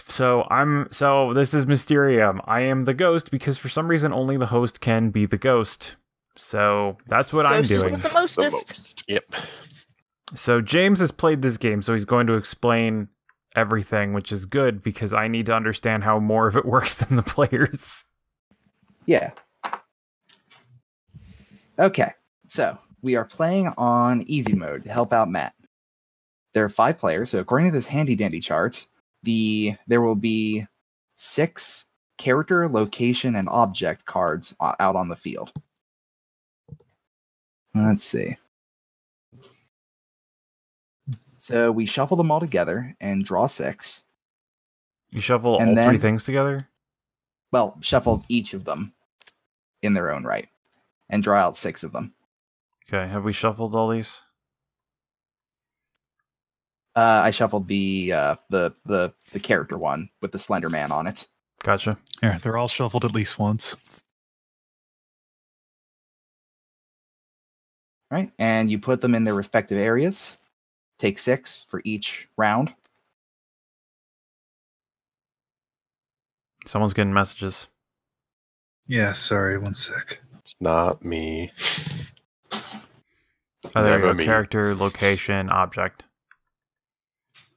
So this is Mysterium. I am the ghost because for some reason only the host can be the ghost. So that's what I'm doing. The most. Yep. So James has played this game, so he's going to explain everything, which is good because I need to understand how more of it works than the players. Yeah. Okay, so we are playing on easy mode to help out Matt. There are 5 players, so according to this handy dandy chart, there will be 6 character, location, and object cards out on the field. Let's see. So we shuffle them all together and draw 6. You shuffle all 3 things together? Well, shuffle each of them in their own right and draw out 6 of them. Okay, have we shuffled all these? I shuffled the character one with the Slender Man on it. Gotcha. Yeah, they're all shuffled at least once. Right, and you put them in their respective areas. Take 6 for each round. Someone's getting messages. Yeah, sorry, 1 sec. It's not me. Oh, there you go. Me. Character, location, object.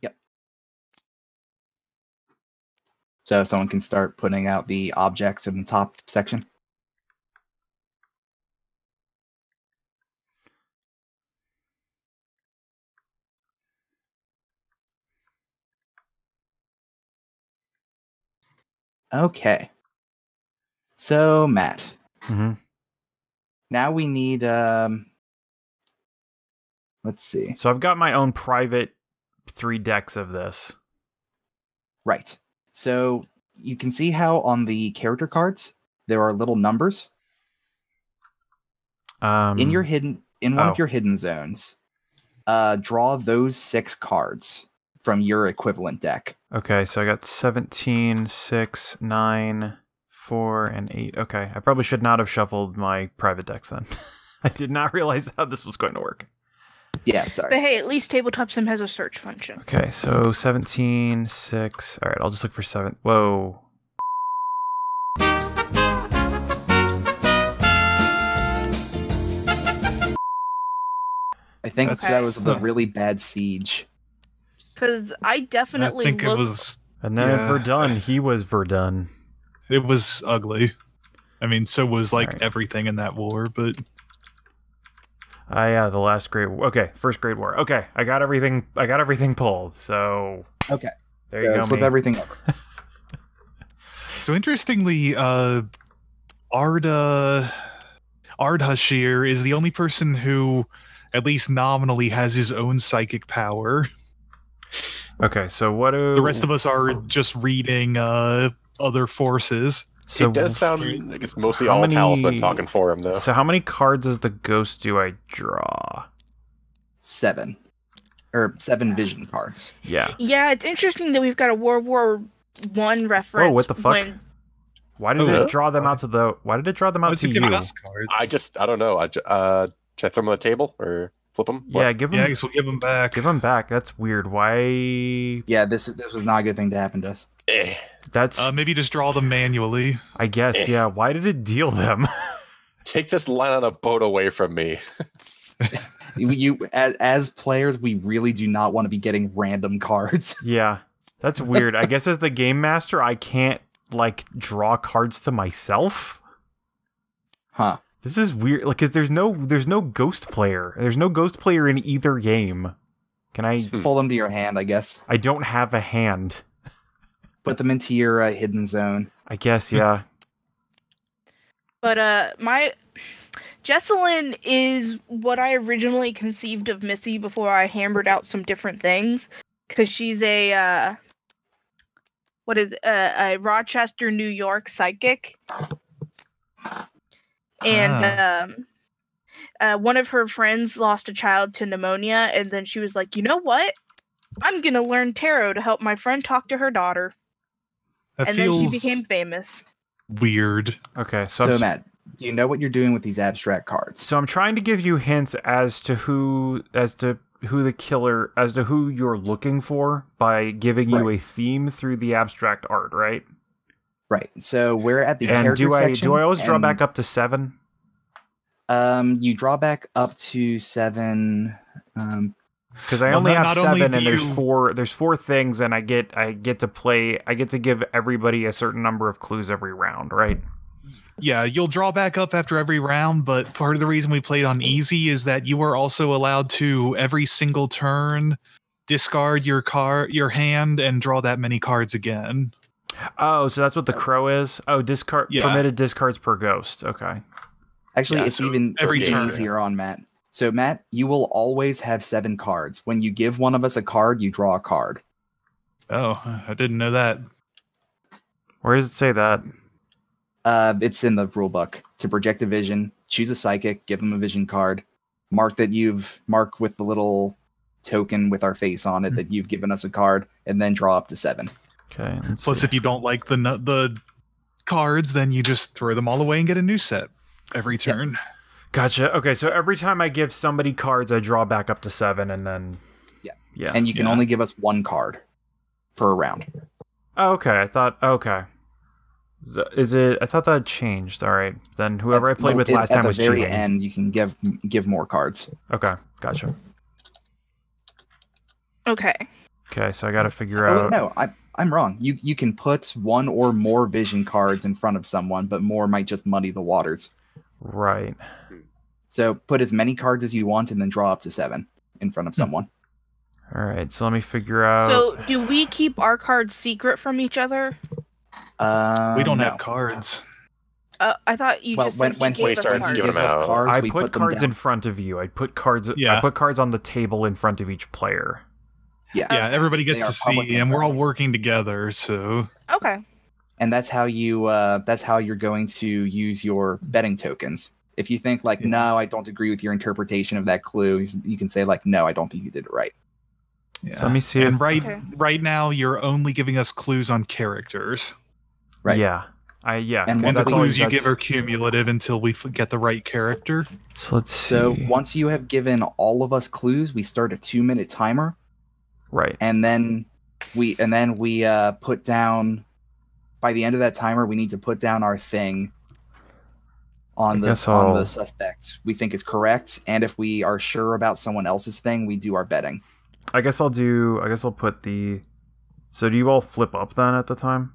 Yep. So someone can start putting out the objects in the top section. Okay. So, Matt. Mm-hmm. Now we need, let's see. So I've got my own private 3 decks of this. Right. So you can see how on the character cards, there are little numbers. In your one of your hidden zones, draw those 6 cards from your equivalent deck. Okay, so I got 17, 6, 9, 4, and 8. Okay, I probably should not have shuffled my private decks then. I did not realize how this was going to work. Yeah, sorry. But hey, at least Tabletop Sim has a search function. Okay, so 17, 6. All right, I'll just look for 7. Whoa. I think that was the really bad siege. Because I definitely it was... And then Verdun, he was Verdun. It was ugly. I mean, so was everything in that war, but... Yeah, the last Great War. Okay, first Great War. Okay, I got everything pulled, so... Okay. There you go, flip everything over. So interestingly, Ardhashir is the only person who, at least nominally, has his own psychic power. Okay, so what do... The rest of us are just reading other forces. So it does sound like it's mostly all talisman talking for him, though. So how many cards as the ghost do I draw? 7. Or 7 vision cards. Yeah. Yeah, it's interesting that we've got a World War I reference. Oh, what the fuck? Why did it draw them out to the... Why did it draw them out to you? I don't know. Should I throw them on the table or flip them? What? Yeah, give them... Yeah, I guess we'll give them back. Give them back. That's weird. Why... Yeah, this was not a good thing to happen to us. That's... maybe just draw them manually. I guess, yeah. Why did it deal them? Take this line on a boat away from me. As players, we really do not want to be getting random cards. Yeah, that's weird. I guess as the game master, I can't, draw cards to myself? Huh. This is weird, because there's no ghost player. There's no ghost player in either game. Can I... Just pull them to your hand, I guess. I don't have a hand. Put them into your hidden zone. I guess, yeah. But, Jesselyn is what I originally conceived of Missy before I hammered out some different things. Because she's a Rochester, New York psychic. And one of her friends lost a child to pneumonia, and then she was like, you know what? I'm going to learn tarot to help my friend talk to her daughter. Then she became famous. Weird. Okay, so Matt, do you know what you're doing with these abstract cards? So I'm trying to give you hints as to the killer, as to who you're looking for by giving you Right. a theme through the abstract art, right? Right. So we're at the And character section. do I always draw and, back up to 7? You draw back up to 7. Because I Well, only have not only 7, do and you- there's 4 things, and I get to give everybody a certain number of clues every round, right? Yeah, you'll draw back up after every round, but part of the reason we played on easy is that you are also allowed to every single turn discard your hand and draw that many cards again. Oh, so that's what the crow is. Oh, discard Yeah. permitted discards per ghost. Okay. Actually, Yeah, it's so even every turn. easier on Matt. So Matt, you will always have 7 cards. When you give one of us a card, you draw a card. Oh, I didn't know that. Where does it say that? It's in the rule book. To project a vision, choose a psychic, give them a vision card, mark with the little token with our face on it that you've given us a card, and then draw up to 7. Okay. Let's Plus, see. if you don't like the cards, then you just throw them all away and get a new set every turn. Gotcha. Okay, so every time I give somebody cards, I draw back up to 7, and then yeah. And you can only give us 1 card per round. Oh, okay. I thought okay. Is it? I thought that changed. All right, then whoever I played with last time was at the very cheating. end. You can give more cards. Okay, gotcha. Okay. Okay, so I got to figure Oh, out. wait, no, I'm wrong. You can put 1 or more vision cards in front of someone, but more might just muddy the waters. Right. So put as many cards as you want, and then draw up to 7 in front of someone. All right. So let me figure out. So, do we keep our cards secret from each other? We don't no. have cards. I thought you Well, just when said he he gave us starts cards. giving gives them us out. cards, I we put them cards down. in front of you. I put cards. Yeah. I put cards on the table in front of each player. Yeah. Yeah, everybody gets They to are public see, and we're all info. working together. So Okay. And that's how you're going to use your betting tokens. If you think like, Yeah. no, I don't agree with your interpretation of that clue, you can say like, no, I don't think you did it right. yeah. So let me see And if Okay. right now, you're only giving us clues on characters. Right. Yeah. And And Well, the that's clues you that's- give are cumulative until we get the right character. So let's see. So once you have given all of us clues, we start a 2-minute timer, Right. and then we put down. By the end of that timer, we need to put down our thing on the suspect we think is correct, and if we are sure about someone else's thing, we do our betting. I guess I'll put the. So do you all flip up then at the time?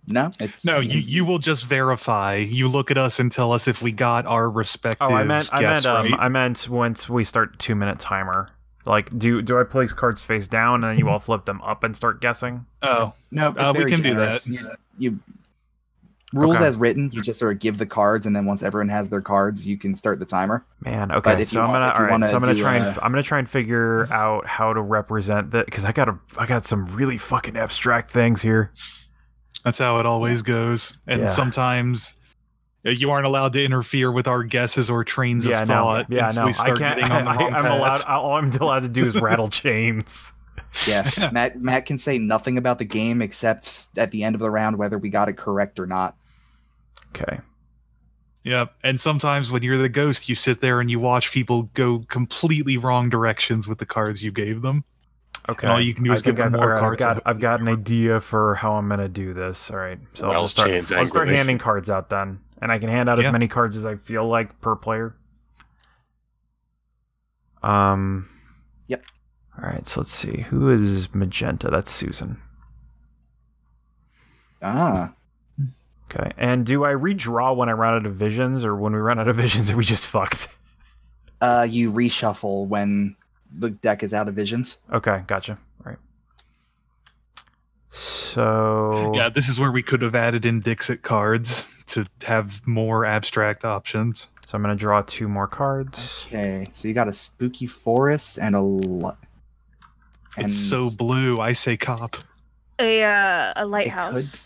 No, it's No, you will just verify. You look at us and tell us if we got our respective Oh, I meant right. I meant once we start 2-minute timer. Like, do I place cards face down and then you all flip them up and start guessing? Oh, No, it's we very can do generous. that. You rules Okay. as written. You just sort of give the cards, and then once everyone has their cards, you can start the timer. Man, okay. if So you I'm want- gonna if you all right. wanna So I'm gonna do try and a- I'm gonna try and figure out how to represent that because I got some really fucking abstract things here. that's how it always goes. And Yeah. sometimes you aren't allowed to interfere with our guesses or trains Yeah, of no. thought. Yeah, if no. we I start can't. getting on the wrong I'm allowed. path. All I'm allowed to do is rattle chains. Yeah, Matt can say nothing about the game except at the end of the round whether we got it correct or not. Okay. Yep. And sometimes when you're the ghost, you sit there and you watch people go completely wrong directions with the cards you gave them. Okay. And all you can do is give them more cards. I've got an idea for how I'm gonna do this. All right. So I'll Rattle just start. chains I'll start angrily. handing cards out then, and I can hand out as Yeah. many cards as I feel like per player. Yep. All right. So let's see. Who is magenta? That's Susan. Ah, Okay. And do I redraw when I run out of visions, or when we run out of visions, are we just fucked? you reshuffle when the deck is out of visions. Okay. Gotcha. All right. So Yeah, this is where we could have added in Dixit cards to have more abstract options. So I'm gonna draw 2 more cards. Okay, so you got a spooky forest and It's so blue. I say cop. A lighthouse.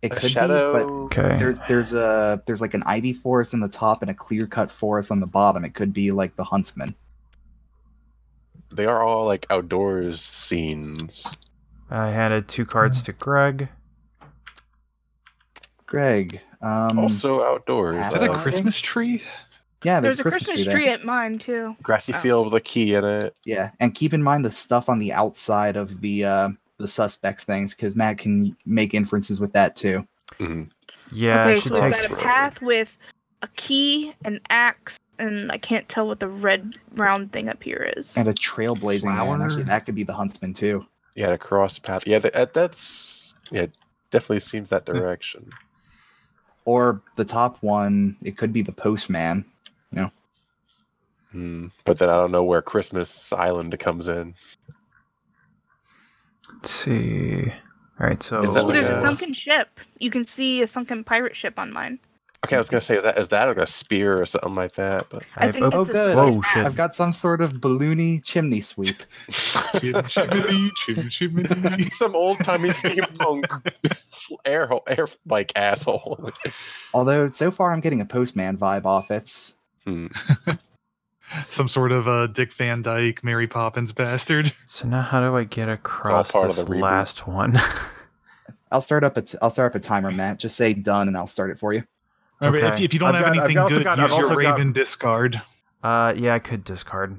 It A could shadow. be, Okay. but there's like an ivy forest on the top and a clear cut forest on the bottom. It could be like the huntsman. They are all like outdoors scenes. I handed 2 cards to Greg. Greg, Also outdoors. Is that a Okay. Christmas tree? Yeah, There's a Christmas there. tree at mine too. Grassy Oh. field with a key in it. Yeah, and keep in mind the stuff on the outside of the suspects things, because Matt can make inferences with that too. Mhm. Yeah, Okay, it should so we've take. got a path with a key, an axe, and I can't tell what the red round thing up here is. And a trailblazing man. Flower? Actually, that could be the huntsman too. Yeah, a cross path. Yeah, that's definitely seems that direction. Or the top one, it could be the postman. But then I don't know where Christmas Island comes in. Let's see. All right, so Is that Oh, like there's a a- sunken ship. You can see a sunken pirate ship on mine. Okay, I was gonna say is that like a spear or something like that? But I I've think opened. Oh, it's a good. Whoa, path. shit. I've got some sort of balloony chimney sweep. Chimney, chimney. some old timey steampunk air bike asshole. Although so far I'm getting a postman vibe off it. Some sort of Dick Van Dyke, Mary Poppins bastard. So now, how do I get across part of this the reboot. last one? I'll start up a timer, Matt. Just say done, and I'll start it for you. Okay. If you don't I've have got- anything I've also good, got- use I've also your got- Raven discard. Yeah, I could discard.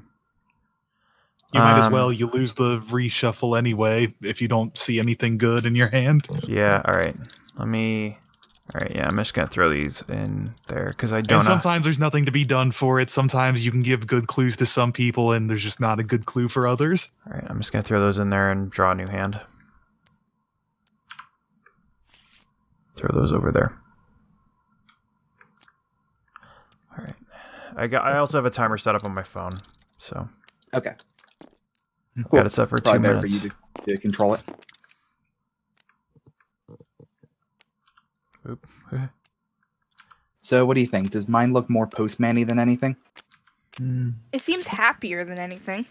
You might as Um, well. You lose the reshuffle anyway if you don't see anything good in your hand. Yeah. All right. All right. Yeah, I'm just gonna throw these in there because I don't And know. sometimes there's nothing to be done for it. Sometimes you can give good clues to some people, and there's just not a good clue for others. All right, I'm just gonna throw those in there and draw a new hand. Throw those over there. All right. I also have a timer set up on my phone, so Okay. got it set for 2 Probably better minutes. for you to control it. Oop. So, what do you think? Does mine look more postman-y than anything? It seems happier than anything.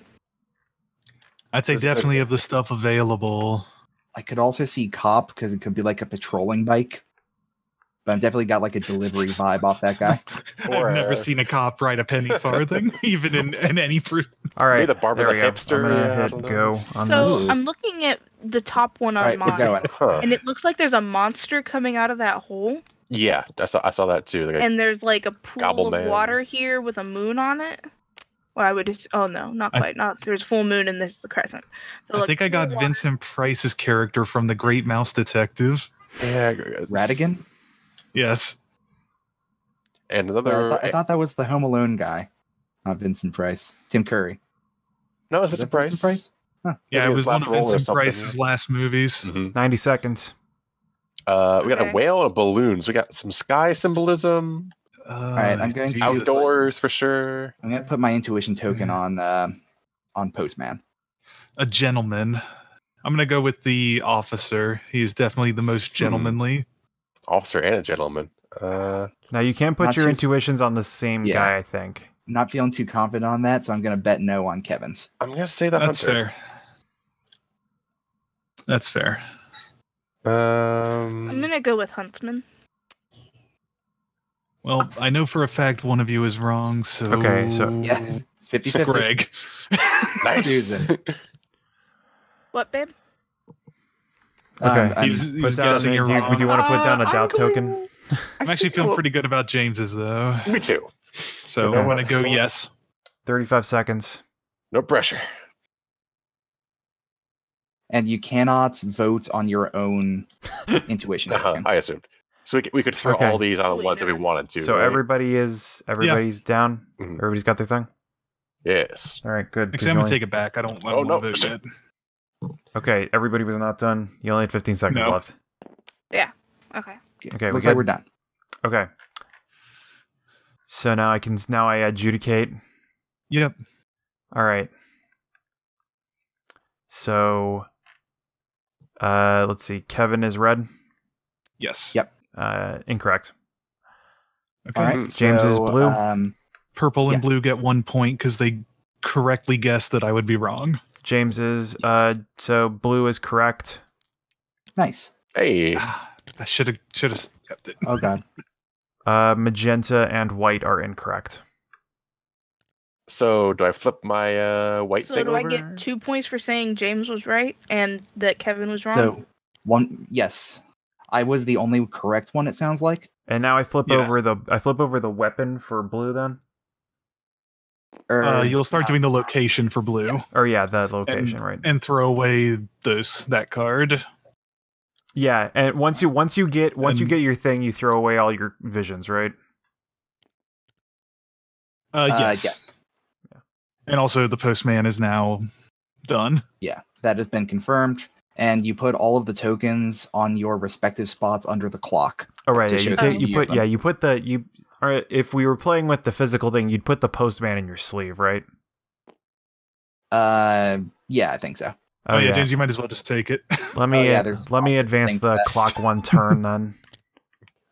I'd say That's definitely good. of the stuff available. I could also see cop because it could be like a patrolling bike. But I've definitely got like a delivery vibe off that guy. Or, I've never seen a cop ride a penny farthing, even in any. All right. Maybe the barber's there we a go. hipster, I'm gonna yeah, I hit don't know. go on So this. I'm looking at the top one on All right, we're mine, going. Huh. and it looks like there's a monster coming out of that hole, Yeah, I saw that too. Like and there's like a pool Gobble of man. water here with a moon on it. Well, I would just. Oh no, not I- quite. Not there's full moon and this is the crescent. So I like, think I got pool of water. Vincent Price's character from The Great Mouse Detective. yeah, Radigan? Yes. and Well, another. I thought that was the Home Alone guy, not Vincent Price. Tim Curry. No, it's Is Vincent that Price. Vincent Price? Yeah, Was it it was his one last of role or Vincent something? Price's last movies. Mhm. 90 seconds. We got a Okay. whale and a balloon. So we got some sky symbolism, right, I'm going to- Jesus. outdoors for sure. I'm gonna put my intuition token on postman. A gentleman. I'm gonna go with the officer. He's definitely the most gentlemanly. Officer and a gentleman. Now you can put Not your too- intuitions on the same Yeah. guy, I think. Not feeling too confident on that, so I'm gonna bet no on Kevin's. I'm gonna say the That's hunter. fair. That's fair. I'm gonna go with Huntsman. Well, I know for a fact one of you is wrong, so Okay, so- Yeah, 50-50. Greg. Nice. Susan. What, babe? Okay. He's Put down, guessing do you're you wrong. want to put down a I'm doubt going- token? I'm actually feeling pretty good about James's though. Me too. So Okay. I'm gonna go yes. 35 seconds. No pressure. And you cannot vote on your own intuition token. I assumed. So we could throw Okay. all these on Wait, ones if we no. wanted to. So right? everybody's down. Mhm. Everybody's got their thing. Yes. All right, good. 'cause Actually, you I'm gonna only- take it back. I don't Oh, want no. to vote yet. Okay, everybody was not done. You only had 15 seconds No. left. Okay. Okay, we Looks like good? we're done. Okay. So now I adjudicate. Yep. All right. So, let's see. Kevin is red. Yes. Yep. Incorrect. Okay. All right. James is so, blue. Purple and Yeah. blue get 1 point because they correctly guessed that I would be wrong. James is Yes. so blue is correct. Nice. Hey. I should have kept it. Oh god. Magenta and white are incorrect. So do I flip my white So thing do over? I get 2 points for saying James was right and that Kevin was wrong? So yes. I was the only correct one, it sounds like. And now I flip Yeah. over the weapon for blue then. You'll start doing the location for blue. Or yeah, that location, right? And throw away that card. Yeah, and once you get your thing, you throw away all your visions, right? Yes. Yes. And also the postman is now done. Yeah, that has been confirmed. And you put all of the tokens on your respective spots under the clock. Oh right, to yeah, show that use them. All right, if we were playing with the physical thing, you'd put the postman in your sleeve, right? Yeah, I think so. Oh yeah, James, you might as well just take it. Let me let me advance things the that- clock 1 turn then.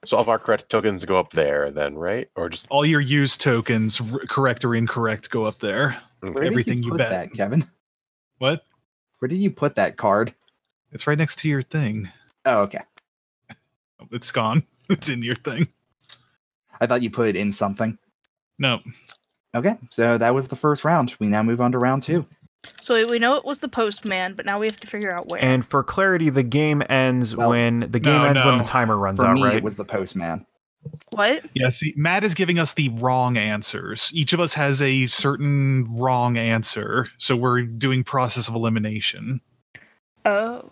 So all of our correct tokens go up there then, right? Or just All your used tokens, correct or incorrect, go up there. Where Everything did you put bet. that, Kevin? What? Where did you put that card? It's right next to your thing. Oh, okay. It's gone. It's in your thing. I thought you put it in something. No. Okay, so that was the first round. We now move on to round 2. So we know it was the postman, but now we have to figure out where. And for clarity, the game ends Well, when the no. timer runs For out, me, right? it was the postman. What? Yeah, see, Matt is giving us the wrong answers. Each of us has a certain wrong answer, so we're doing process of elimination. Oh.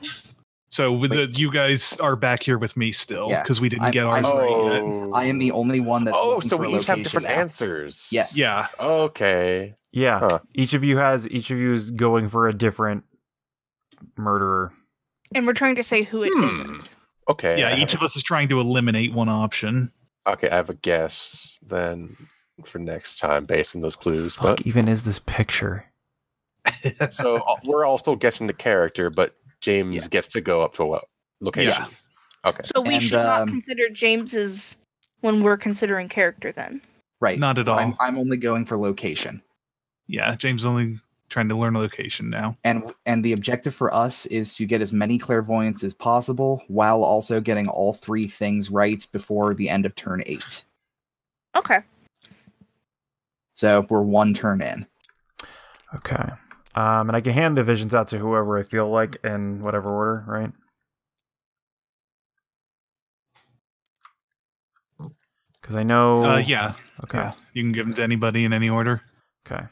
So Wait. you guys are back here with me still, Yeah, because we didn't get I'm- ours right yet. oh, I am the only one that's looking so for a we each have location different now. answers. Yes. Yeah. Okay. Yeah. Huh. Each of you is going for a different murderer. And we're trying to say who it isn't. Okay. Yeah, each of us is trying to eliminate one option. Okay, I have a guess then for next time based on those clues. Fuck But even is this picture? so we're all still guessing the character, but James Yeah. gets to go up to what location? Yeah. Okay. So we And, should not consider James's when we're considering character then. Right. Not at all. I'm only going for location. Yeah, James is only trying to learn a location now. And the objective for us is to get as many clairvoyants as possible while also getting all 3 things right before the end of turn 8. Okay. So we're 1 turn in. Okay. And I can hand the visions out to whoever I feel like in whatever order, right? Because I know. Yeah. Okay. Yeah, you can give them to anybody in any order. Okay.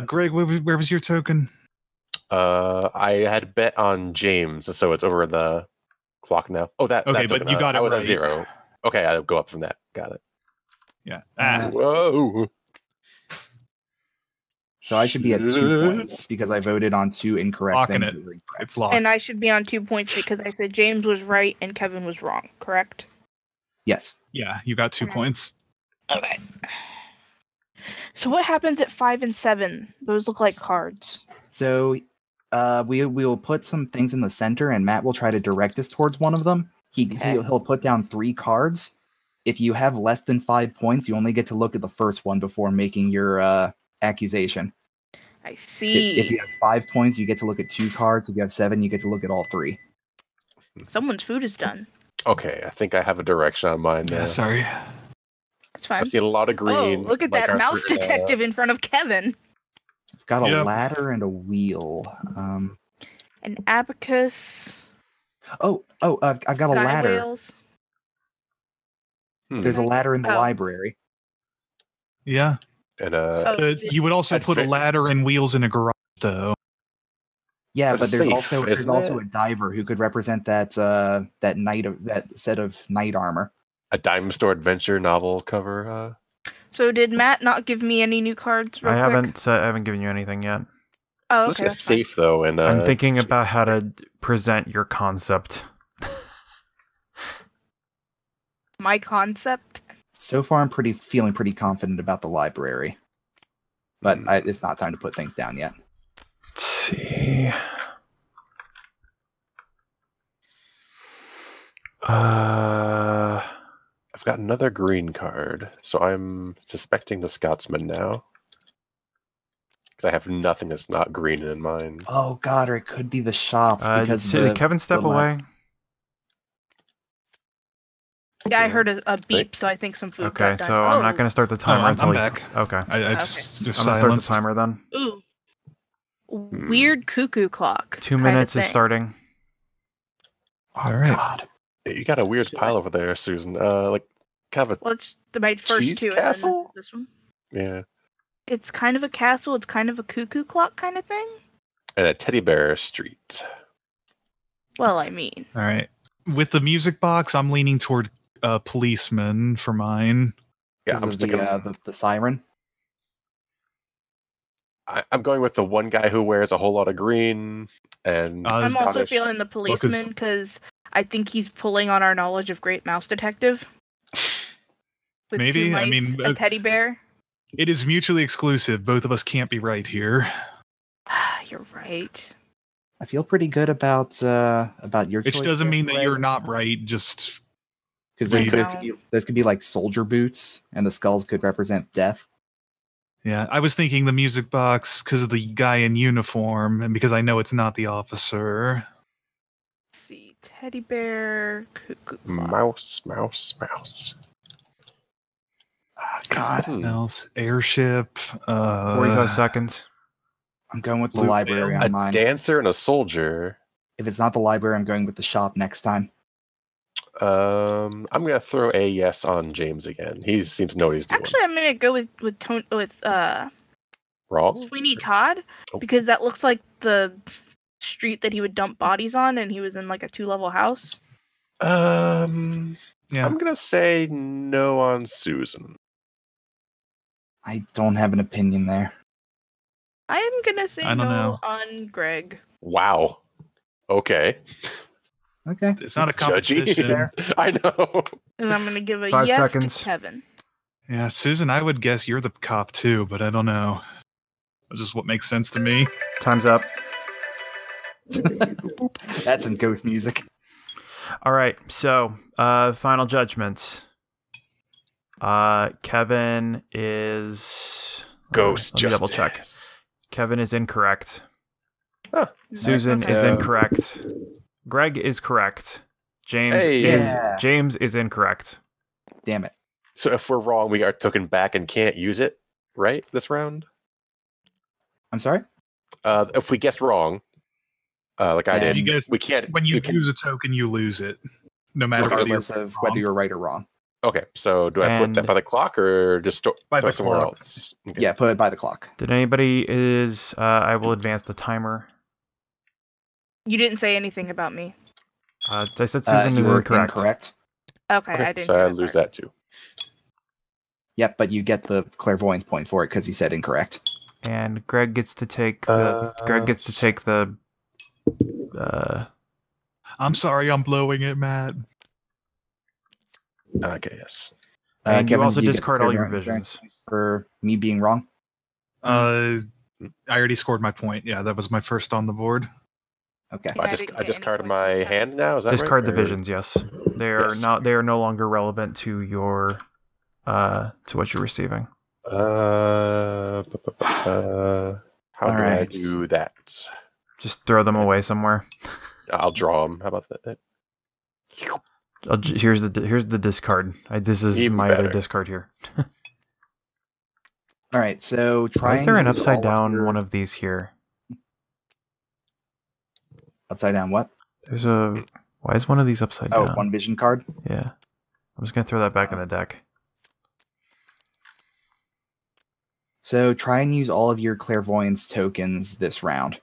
Greg, where was your token? I had bet on James, so it's over the clock now. Oh, that. Okay, that but token, you got it I was right. at 0. Okay, I'll go up from that. Got it. Yeah. Whoa. So I should be at 2 Shit. points because I voted on 2 incorrect Locking things. it. that were incorrect. It's locked. And I should be on 2 points because I said James was right and Kevin was wrong, correct? Yes. Yeah, you got 2 Okay. points. Okay. So what happens at 5 and 7? Those look like cards. So we will put some things in the center, and Matt will try to direct us towards one of them. He'll put down 3 cards. If you have less than 5 points, you only get to look at the first one before making your accusation. I see. If you have 5 points, you get to look at 2 cards. If you have 7, you get to look at all 3. Someone's food is done. Okay, I think I have a direction on mine now. Yeah, sorry. It's I fine. see a lot of green. Oh, look at like that our mouse certain, detective in front of Kevin. I've got a Yep. ladder and a wheel. An abacus. I've got a Sky ladder. whales. There's a ladder in the Oh. library. Yeah. And You would also I'd put a fit- ladder and wheels in a garage, though. Yeah, That's but there's safe, there's isn't also it? a diver who could represent that that set of knight armor. a Diamond Store Adventure novel cover. So did Matt not give me any new cards real I quick? haven't given you anything yet. Oh, Let's okay. get That's fine. safe though, and I'm thinking about how to present your concept. My concept. So far, I'm feeling pretty confident about the library, but it's not time to put things down yet. Let's see. I've got another green card, so I'm suspecting the Scotsman now. Because I have nothing that's not green in mine. Oh God, or it could be the shop because did Kevin step the away? Yeah, I heard a beep, so I think some food Okay, got done. so I'm not going to start the timer I'm until he's back. Okay. I Okay. just I'm going to start the silenced. timer then. Ooh. Weird cuckoo clock. 2 kinda minutes is thing. starting. Oh All right. God, You got a weird pile over there, Susan. Like kind of Well, it's my first Cheese two. And then castle? this one. a yeah. It's kind of a castle. It's kind of a cuckoo clock kind of thing. And a teddy bear street. Well, I mean. All right. With the music box, I'm leaning toward policeman for mine. Yeah, Because I'm of sticking. the siren. I'm going with the one guy who wears a whole lot of green and I'm also Scottish. feeling the policeman because I think he's pulling on our knowledge of Great Mouse Detective. With Maybe, two mice, I mean, a teddy bear. It is mutually exclusive. Both of us can't be right here. You're right. I feel pretty good about your choice. Which doesn't mean that Greg, you're not right. Just because Maybe. those could be like soldier boots, and the skulls could represent death. yeah. I was thinking the music box because of the guy in uniform, and because I know it's not the officer. Let's see. Teddy bear, cuckoo clock. Mouse. Oh, God, Hmm. Else airship. 45 seconds. I'm going with the Blue library whale? on A mine. dancer and a soldier. If it's not the library, I'm going with the shop next time. I'm gonna throw a yes on James again. He seems to know what he's doing. Actually, I'm gonna go with Wrong? Sweeney Todd Oh. because that looks like the street that he would dump bodies on, and he was in like a 2-level house. Yeah. I'm gonna say no on Susan. I don't have an opinion there. I am gonna say I don't no know. on Greg. Wow. Okay. Okay, It's not a Judgy. competition. I know. And I'm gonna give a 5 yes seconds. to Kevin. Yeah, Susan, I would guess you're the cop too, but I don't know. That's just what makes sense to me. Time's up. That's some ghost music. All right, so final judgments. Kevin is Ghost Let me double check. justice. Kevin is incorrect. Huh. Susan Okay. is So- incorrect. Greg is correct. James Hey. is incorrect. Damn it. So if we're wrong, we are taken back and can't use it, right? This round? I'm sorry? If we guessed wrong, like I Yeah. did, You guys, we can't. when you we can- use a token, you lose it, no matter whether you're Regardless of whether you're right or wrong. Okay, so do I put that And- by the clock or just By throw the somewhere clock. else? Okay. Yeah, put it by the clock. Did anybody is I will advance the timer. You didn't say anything about me. I said Susan You is were incorrect. Okay, Okay, I didn't. so hear I that lose part. that too. Yep, but you get the clairvoyance point for it because you said incorrect. And Greg gets to take the I'm sorry, I'm blowing it, Matt. Okay, yes. and you Kevin, also do get the discard all your clairvoyance visions. for me being wrong. I already scored my point. Yeah, that was my first on the board. Okay. Yeah, I I didn't get discarded any points my this time. hand now. Is that Discard right? the visions, yes. They are Yes. not. They are no longer relevant to your to what you're receiving. How do I Alright. do that? Just throw them away somewhere. I'll draw them. How about that? Here's the discard. This is Even my other better. discard here. All right, so try. Why is and there an use upside all of down your- one of these here? Upside down what? There's a. Why is one of these upside Oh, down? one vision card. Yeah. I'm just gonna throw that back in the deck. So try and use all of your clairvoyance tokens this round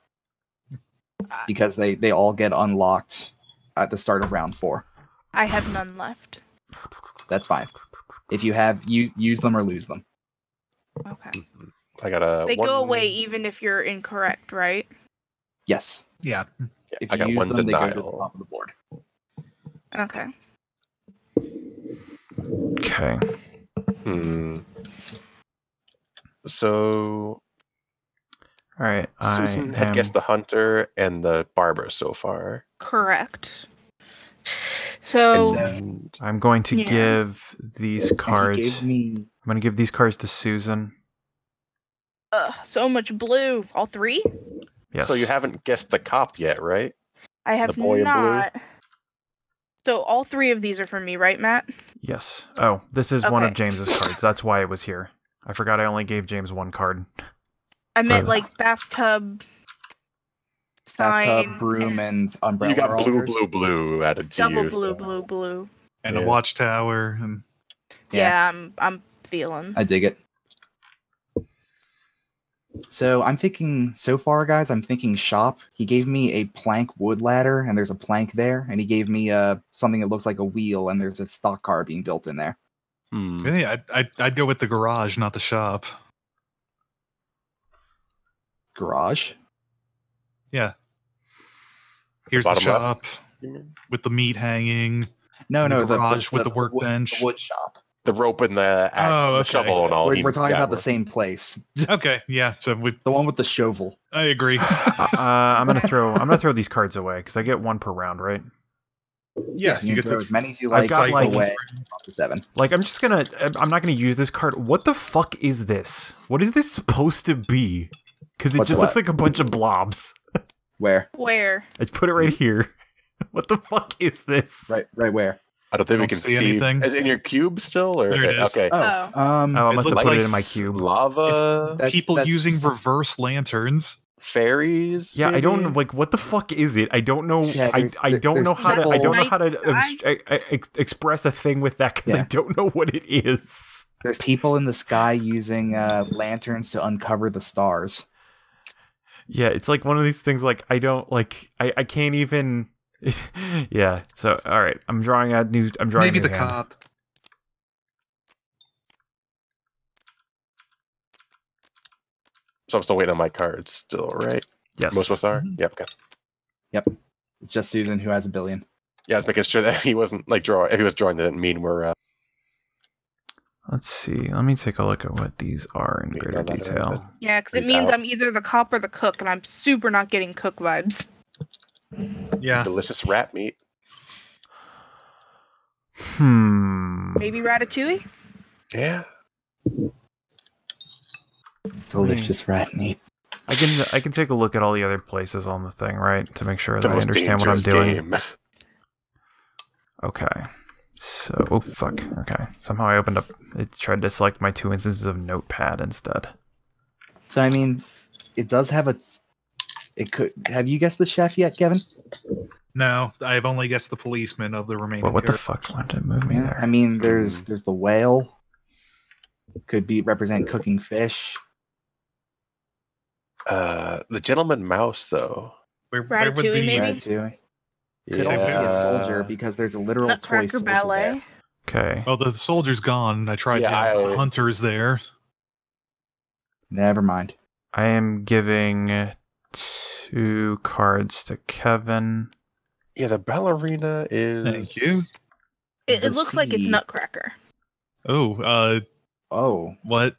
because they all get unlocked at the start of round 4. I have none left. That's fine. If you have, you use them or lose them. Okay. I got a. They one, go away even if you're incorrect, right? Yes. Yeah. yeah, If I you got use one them, they go to the denial. top of the board. Okay. Okay. So All right. Susan had am- guessed the hunter and the barber so far. Correct. So And I'm going to Yeah. give these And he cards. gave me. I'm going to give these cards to Susan. so much blue. All 3? Yes. so you haven't guessed the cop yet, right? I have boy in blue? not. So all 3 of these are for me, right, Matt? Yes. Oh, this is one of Okay. James's cards. That's why it was here. I forgot I only gave James one card. I meant For- like bathtub, Bathtub, sign, broom, and umbrella. You got are all blue, yours? blue, blue added to double you. blue, blue, blue. And Yeah. a watchtower. And Yeah, I'm feeling. I dig it. So I'm thinking, so far, guys, I'm thinking shop. He gave me a plank wood ladder, and there's a plank there, and he gave me something that looks like a wheel, and there's a stock car being built in there. Really, I'd go with the garage, not the shop. Garage? Yeah. Here's the bottom shop left? with the meat hanging. No, The no, garage with the workbench. The wood shop. The rope and the okay. shovel and all. We're talking about the same place. Okay, yeah. So The one with the shovel. I agree. I'm gonna throw these cards away because I get one per round, right? Yeah, you can get throw the as many as you I've like. got, like- away up to 7. Like I'm not gonna use this card. What the fuck is this? What is this supposed to be? Because it What's just looks what? like a bunch of blobs. Where? Where? I put it right here. What the fuck is this? Right where? I don't think we Don't can see see anything. Is it in your cube still? Or There it is. okay. Oh. Oh, I must have looks put it like in my cube. Lava That's- people that's- using reverse lanterns. fairies. Yeah, I don't maybe? like what the fuck is it. I don't know. Yeah, I don't there's know how to. I don't know how to I- express a thing with that because I Yeah. don't know what it is. There's people in the sky using lanterns to uncover the stars. Yeah, it's like one of these things. Like I don't like. I can't even. Yeah. So all right, I'm drawing a new. I'm drawing Maybe a new the hand. cop. So I'm still waiting on my cards. Still, right? Yes. Most of us are. Mhm. Yep. Okay. It's just Susan who has a billion. Yeah, I was making sure that he wasn't like draw. If he was drawing, that didn't mean we're. Let's see. Let me take a look at what these are in Yeah, greater that- detail. Yeah, because it He's means out. I'm either the cop or the cook, and I'm super not getting cook vibes. Yeah. delicious rat meat. Maybe Ratatouille? Yeah. Delicious rat meat. I can take a look at all the other places on the thing, right, to make sure The that I most understand what I'm dangerous doing. game. Okay. So, oh fuck. Okay. Somehow I opened up. It tried to select my 2 instances of Notepad instead. So I mean, it does have a. It could. Have you guessed the chef yet, Kevin? No, I've only guessed the policeman of the remaining. Well, what the characters. fuck? Why did it move me there? I mean, there's the whale. Could be represent cooking fish. The gentleman mouse, though. Where would Ratatouille, the maybe? Ratatouille. Could Yeah. also be a soldier because there's a literal toy Nutcracker soldier Ballet? there. Okay. Well, the soldier's gone. I tried Yeah, to have I- hunters there. Never mind. I am giving 2 cards to Kevin. Yeah, the ballerina is. Thank you. It The looks like it's sea. Nutcracker. Oh, Oh, what?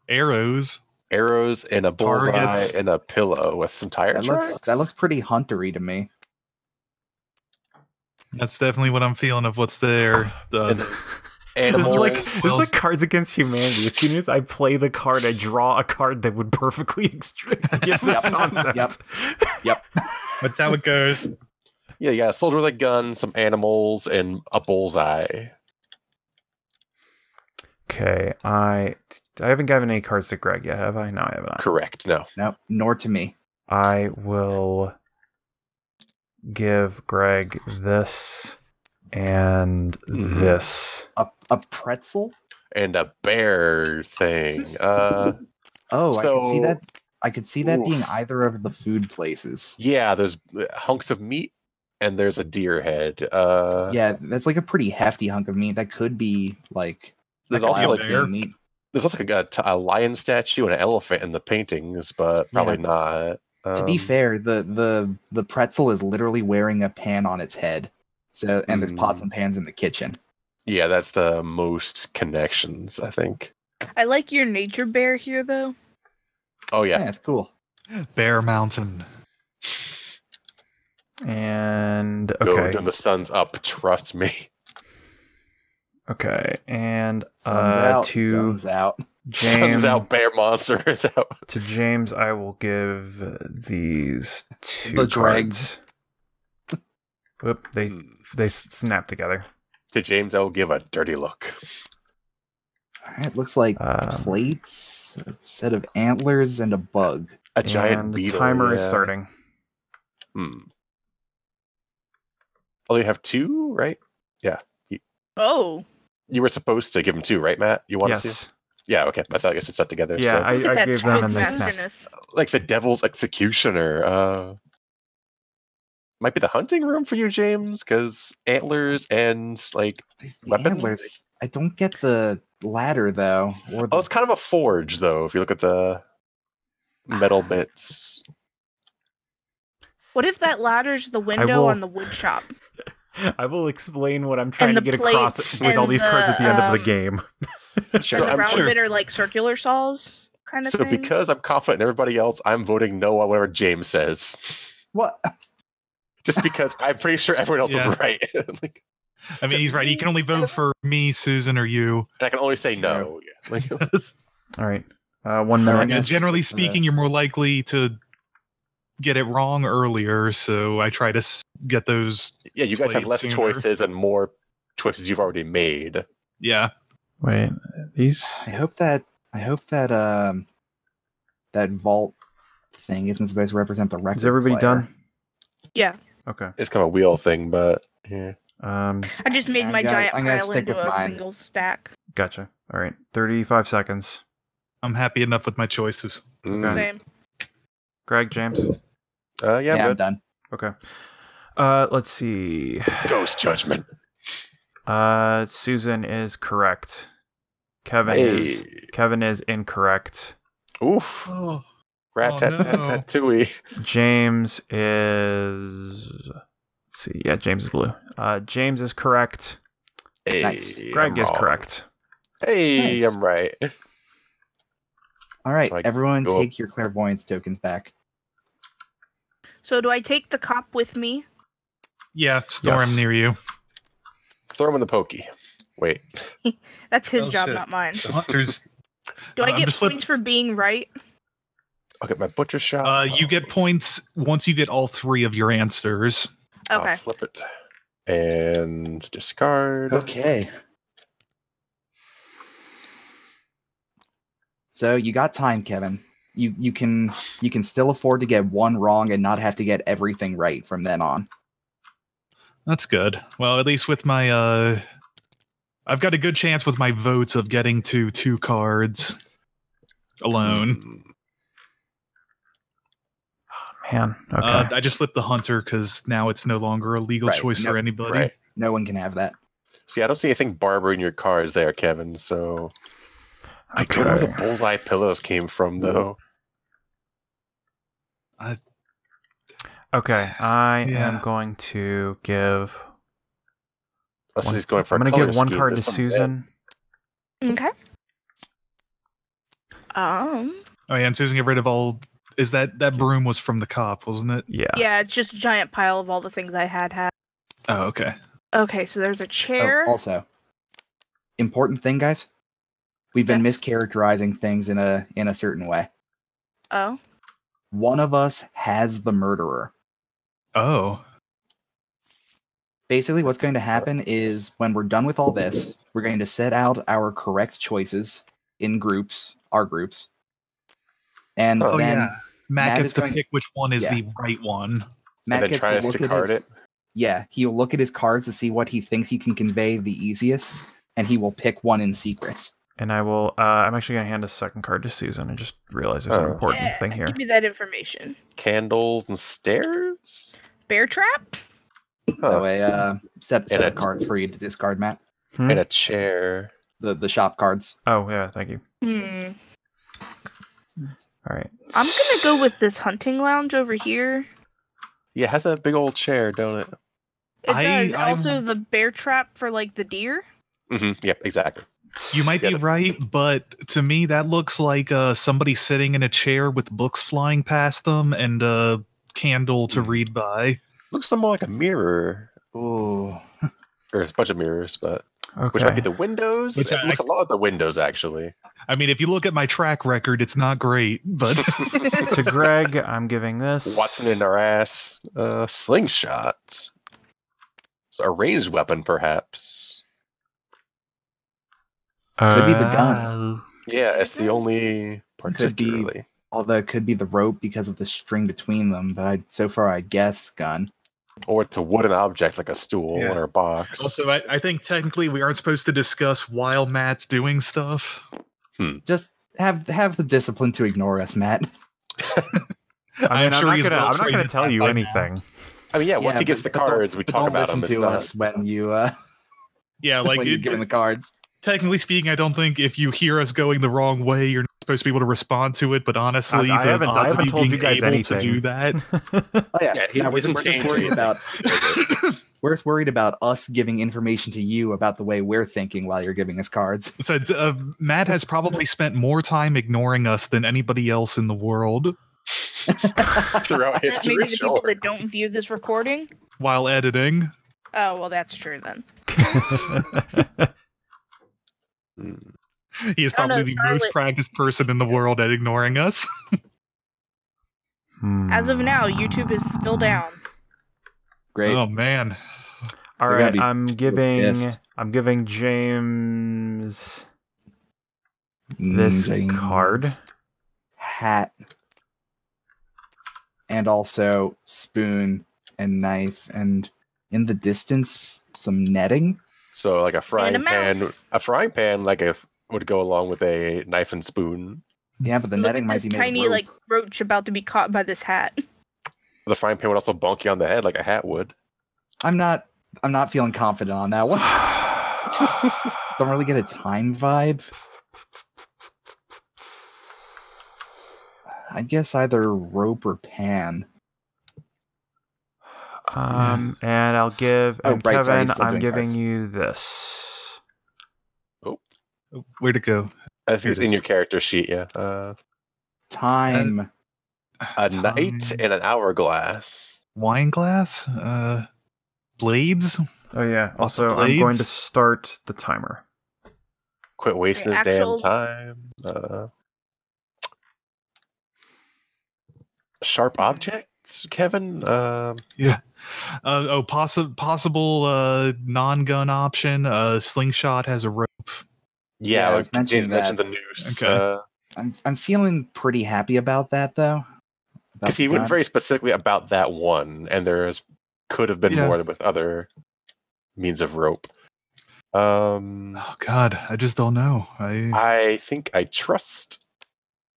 Arrows. Arrows and a bullseye Targets. and a pillow with some tire tracks. that looks pretty huntery to me. That's definitely what I'm feeling of what's there. And The, This is like animals. Cards Against Humanity. As soon as I play the card, I draw a card that would perfectly give this Yep. concept. Yep. that's how it goes. Yeah, you got a soldier with a gun, some animals, and a bullseye. Okay, I haven't given any cards to Greg yet, have I? No, I have not. Correct. No. No, nor to me. I will give Greg this and Mhm. this. A pretzel? And a bear thing. Oh, I could see So- that. I could see that Oof. being either of the food places. Yeah, there's hunks of meat and there's a deer head. Yeah, that's like a pretty hefty hunk of meat. That could be like There's That could also be a like bear. meat. there's also like a lion statue and an elephant in the paintings, but probably not. To be fair, the pretzel is literally wearing a pan on its head. So and there's pots and pans in the kitchen. Yeah, that's the most connections, I think. I like your nature bear here, though. Oh Yeah, yeah. it's cool. Bear Mountain. And Go okay, to the sun's up, trust me. okay, and Sun's out. to Guns out. James, Sun's out, bear monster is out. to James, I will give these 2 The cards. dregs. Whoop! They snap together. To James, I will give a dirty look. All right, looks like Um, plates, a set of antlers, and a bug. A giant and beetle. the timer is yeah. starting. Oh, you have 2, right? Oh, You were supposed to give him 2, right, Matt? You wanted Yes. Yeah, okay. I thought I guess it's set together. Yeah, so. I Look at that gave them and they twistmasterness. snapped. Like the Devil's Executioner. Might be the hunting room for you, James, because antlers and like These the weapons. antlers. I don't get the ladder though. Or Oh, it's kind of a forge, though. If you look at the metal bits. What if that ladder's the window will- on the wood shop? I will explain what I'm trying to the get across plates with all and these cards at the end of the the, game. So And the I'm round sure. bit are like circular saws, kind of So thing. because I'm confident in everybody else, I'm voting no on whatever James says. what? Just because I'm pretty sure everyone else Yeah. is right. Like, I mean, he's right. You can only vote for me, Susan, or you. and I can only say no. Yeah. Like, All right. 1 minute. Yeah, guess- generally speaking, you're more likely to get it wrong earlier, so I try to get those. yeah, you guys have Played less sooner. choices and more choices you've already made. Yeah. Wait, these. I hope that that vault thing isn't supposed to represent the record. Is everybody player. done? Yeah, Okay. It's kind of a wheel thing, but yeah. Um, I just made I'm my gonna- giant I'm gonna pile stick into with a mine. single stack. gotcha. All right. 35 seconds. I'm happy enough with my choices. Mm. Same. Greg, James. Yeah, Yeah, I'm I'm good. done. Okay. Let's see. Ghost Judgment. Susan is correct. Kevin is incorrect. Oof. Oh, Rat-tat-tat-tat-tooey. James is. Let's see. Yeah, James is blue. James is correct. Hey, Nice. Greg I'm is wrong. correct. Hey, Nice. I'm right. All right, Like, everyone, go- take your clairvoyance tokens back. So do I take the cop with me? yeah, store Yes. him near you. Throw him in the pokey. Wait. That's his Oh, job, shit. not mine. The hunters. Do I I'm get just flip- points for being right? I'll get my butcher shot. You get points once you get all 3 of your answers. Okay. I'll flip it. And discard. Okay. So you got time, Kevin. You can still afford to get one wrong and not have to get everything right from then on. That's good. Well, at least with my I've got a good chance with my votes of getting to 2 cards alone. Mm. Man. Okay. I just flipped the hunter because now it's no longer a legal Right, choice no- for anybody. Right. No one can have that. See, I don't see anything Barber in your cards there, Kevin, so... I don't know where the Okay. bullseye pillows came from, though. Okay. I Yeah. am going to give. Unless One, he's going for I'm a going to color give one scheme, card to there's some Susan. Okay. Oh yeah, and Susan, get rid of all. Is that broom was from the cop, wasn't it? Yeah. Yeah, it's just a giant pile of all the things I had. Oh, okay. Okay, so there's a Oh, chair. also, important thing, guys. We've been mischaracterizing things in a certain way. Oh. One of us has the murderer. Oh, Basically, what's going to happen is when we're done with all this, we're going to set out our correct choices in groups, our groups. And Oh, then yeah. Matt Matt gets is to going- pick which one is yeah. the right one. Matt And then gets try to to look at card his, it. Yeah, he'll look at his cards to see what he thinks he can convey the easiest, and he will pick one in secret. And I will. I'm actually going to hand a second card to Susan. I just realized there's an Oh. important Yeah, thing here. give me that information. Candles and stairs? Bear trap? That Huh. way, set And of a- cards for you to discard, Matt. Hmm? And a chair. The shop cards. Oh yeah. Thank you. Hmm. All right. I'm gonna go with this hunting lounge over here. Yeah, it has a big old chair, don't it? It does. I'm- Also, the bear trap for like the deer. Yep, exactly. You might be Yeah. right, but to me that looks like somebody sitting in a chair with books flying past them and a candle to read by. Looks somewhat like a mirror. Ooh. Or a bunch of mirrors, but Okay. which might be the windows. Which It looks a lot like the windows, actually. I mean, if you look at my track record, it's not great, but To Greg, I'm giving this. Watson in our ass. Slingshot. So a ranged weapon, perhaps. Could be the gun. Yeah, it's the only Could be. particularly. Although it could be the rope because of the string between them, but so far I guess gun. Or it's a wooden object like a stool Yeah. or a box. also I think technically we aren't supposed to discuss while Matt's doing stuff. Just have the discipline to ignore us, Matt. I'm sure not he's gonna. well I'm not gonna trained tell at you by now. anything. I mean, once he gives the cards, we talk don't about listen him. to us when you Yeah, like when you give him the cards. technically speaking, I don't think if you hear us going the wrong way, you're not supposed to be able to respond to it. But honestly, I the haven't odds of told being you guys able anything. to do that. Oh yeah, Yeah, he no, we're isn't just changing worried anything. about we're just worried about us giving information to you about the way we're thinking while you're giving us cards. So Matt has probably spent more time ignoring us than anybody else in the world Throughout That history, maybe the people sure. that don't view this recording. while editing. Oh well, that's true then. He is Oh, no, probably the most Charlotte- practiced person in the world at ignoring us. As of now, YouTube is still down. Great. Oh man. All They're gonna right, be I'm pissed. giving James this James, card. hat, and also spoon and knife, and in the distance some netting. So like a frying And a pan, mouse. like would go along with a knife and spoon. Yeah, but the Look netting at might this be made tiny of rope. like roach about to be caught by this hat. The frying pan would also bonk you on the head like a hat would. I'm not feeling confident on that one. Don't really get a time vibe. I guess either rope or pan. And I'll give Oh, and right, sorry, Kevin, still I'm doing giving cards. you this. Where'd it go? I think Here it's it in is. your character sheet, yeah. Time. A Time. knight and an hourglass. Wine glass? Blades? Oh yeah. Lots of Also, I'm going to blades? start the timer. Quit wasting his actual- damn time. Sharp objects, Kevin? Yeah. Possible non-gun option. Slingshot has a rope. Yeah, I was James mentioning mentioned that. the noose. Okay. I'm feeling pretty happy about that though. About Because he the went gun. very specifically about that one, and could have been Yeah. more with other means of rope. Oh God, I just don't know. I think I trust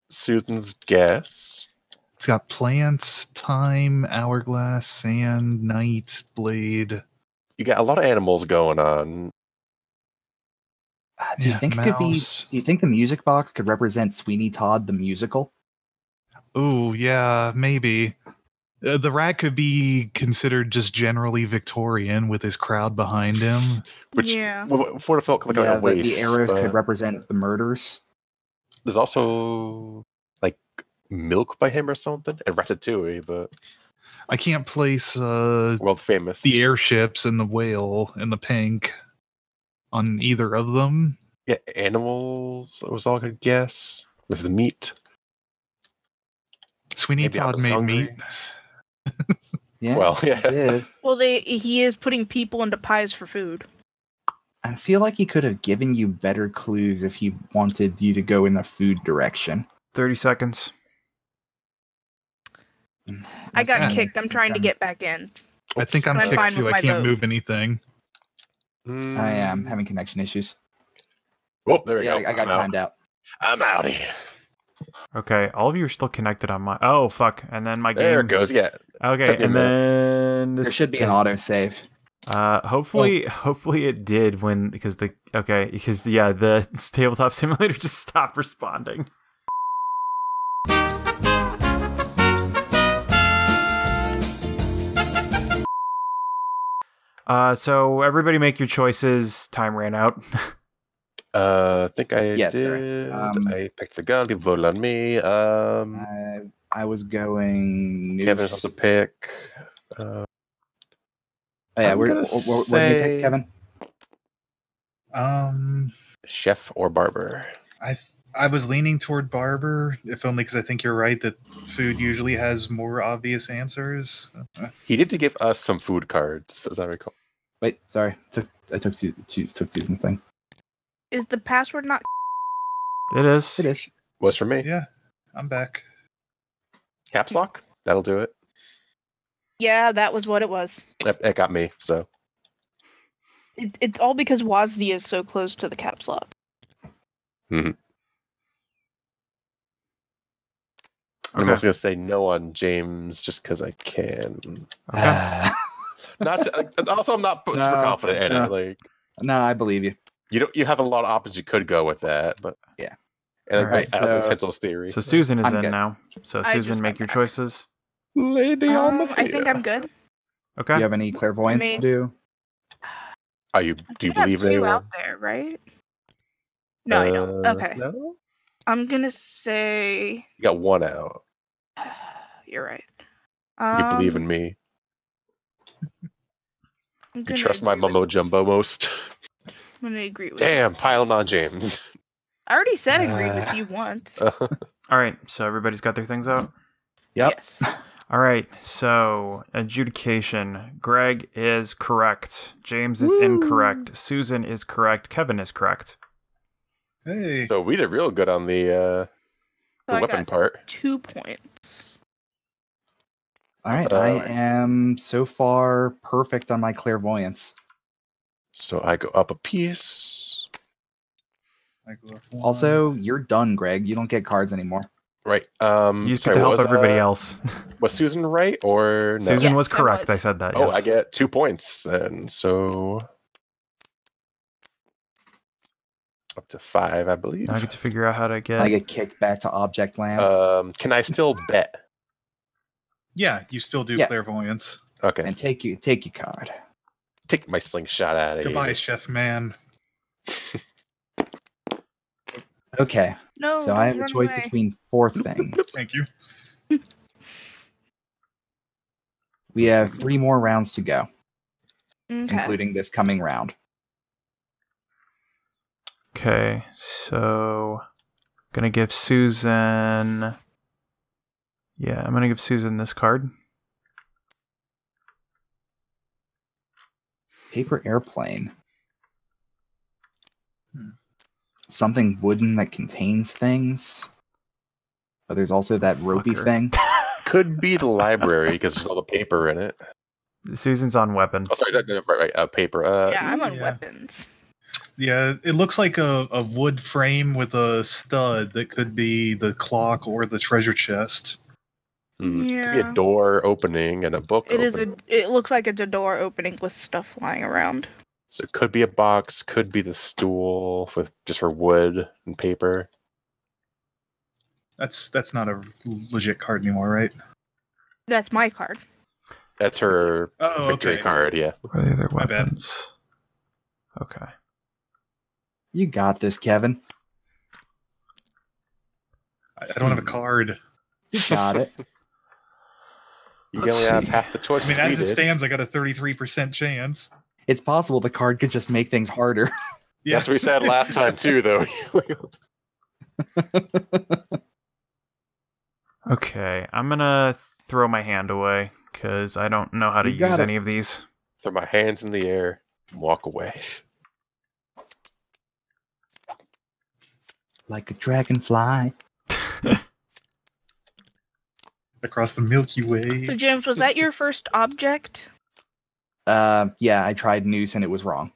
Susan's guess. It's got plants, time, hourglass, sand, night, blade. You got a lot of animals going on. Do you think it could be? mouse. Do you think the music box could represent Sweeney Todd the musical? Oh yeah, maybe. The rat could be considered just generally Victorian with his crowd behind him. Which Yeah. would have felt like yeah, a waste. the arrows but could represent the murders. There's also like milk by him or something, and Ratatouille, but I can't place world famous. the airships and the whale and the pink on either of them. Yeah, animals was all I could guess with the meat. Sweeney Maybe I Todd was made hungry. meat. Yeah, Well, yeah. did. Well, he is putting people into pies for food. I feel like he could have given you better clues if he wanted you to go in the food direction. 30 seconds. I got Yeah. kicked. I'm trying to get back in. I think I'm I'm kicked fine too. with I my can't vote. move anything. I am having connection issues. Oh, there we Yeah, go. I got I'm out. timed out. I'm out of here. Okay, all of you are still connected on my. Oh fuck! And then my game. There it goes. Yeah. Okay, Took me a and then this. There should be an auto save. Hopefully it did because the tabletop simulator just stopped responding. So everybody make your choices. Time ran out. I think I Yeah, did. sorry. I picked the gun. People voted on me. I was going Kevin noose. has to pick. Oh, yeah, I'm where gonna did you say- pick, Kevin? Chef or barber. I was leaning toward barber, if only because I think you're right that food usually has more obvious answers. He did give us some food cards, as I recall. Wait, sorry. I took Susan's thing. Is the password not? It is. It is. Was for me. Yeah, I'm back. Caps lock. That'll do it. Yeah, that was what it was. It got me. So It's all because WASD is so close to the caps lock. Mhm. I'm also going to say no on James just because I can. Okay. Not to, also, I'm not super confident in it. Like, No, I believe you. You have a lot of options you could go with that, but Yeah. And All right, I have potential theory. So Susan is I'm in good. now. So I Susan, just make got your back. choices. Lady on the I think I'm good. Okay. Do you have any clairvoyance to do? Do you I believe have two anyone? out there, right? No, I don't. Okay. No? I'm gonna say You got one out. you're right. You believe in me. I'm You gonna trust my agree with- mumbo jumbo most. I'm gonna agree with Damn, you. piling on James. I already said agree with you once. All right. So everybody's got their things out. Yep. Yes. All right. So adjudication. Greg is correct. James is incorrect. Susan is correct. Kevin is correct. Hey. So we did real good on the So I weapon got part. 2 points. All right. I am so far perfect on my clairvoyance. So I go up a piece. I go up one. Also, you're done, Greg. You don't get cards anymore. Right. You just get to help everybody else. Was Susan right or no? Susan Yes, was I correct. was. I said that. Oh, Yes. I get 2 points then. So up to 5, I believe. Now I get to figure out how to get. I get kicked back to object land Can I still bet? Yeah, you still do Yeah. clairvoyance. Okay. and take your card. Take my slingshot out of Goodbye, here. chef man. Okay. No. So I have a run choice away. between 4 things. Thank you. We have 3 more rounds to go, Okay. including this coming round. Okay. So gonna give Susan. Yeah, I'm gonna give Susan this card. Paper airplane. Hmm. Something wooden that contains things. But there's also that ropey Fucker. thing. Could be the library because there's all the paper in it. Susan's on weapon. Oh, sorry, right, paper. Yeah, I'm on yeah. weapons. Yeah, it looks like a wood frame with a stud that could be the clock or the treasure chest. Could be Yeah. a door opening and a book. It looks like it's a door opening with stuff flying around. So it could be a box. Could be the stool with just her wood and paper. That's not a legit card anymore, right? That's my card. That's her Oh, victory okay. card. Yeah. What are the other My bad. weapons? Okay. You got this, Kevin. I don't have a card. You got it. You Let's only have see. half the choice. I mean, we as it did. stands, I got a 33% chance. It's possible the card could just make things harder. Yeah. That's what we said last time too, though. Okay, I'm gonna throw my hand away because I don't know how to You got use it. any of these. Throw my hands in the air and walk away. Like a dragonfly. Across the Milky So Way. James, was that your first object? Yeah, I tried noose and it was wrong.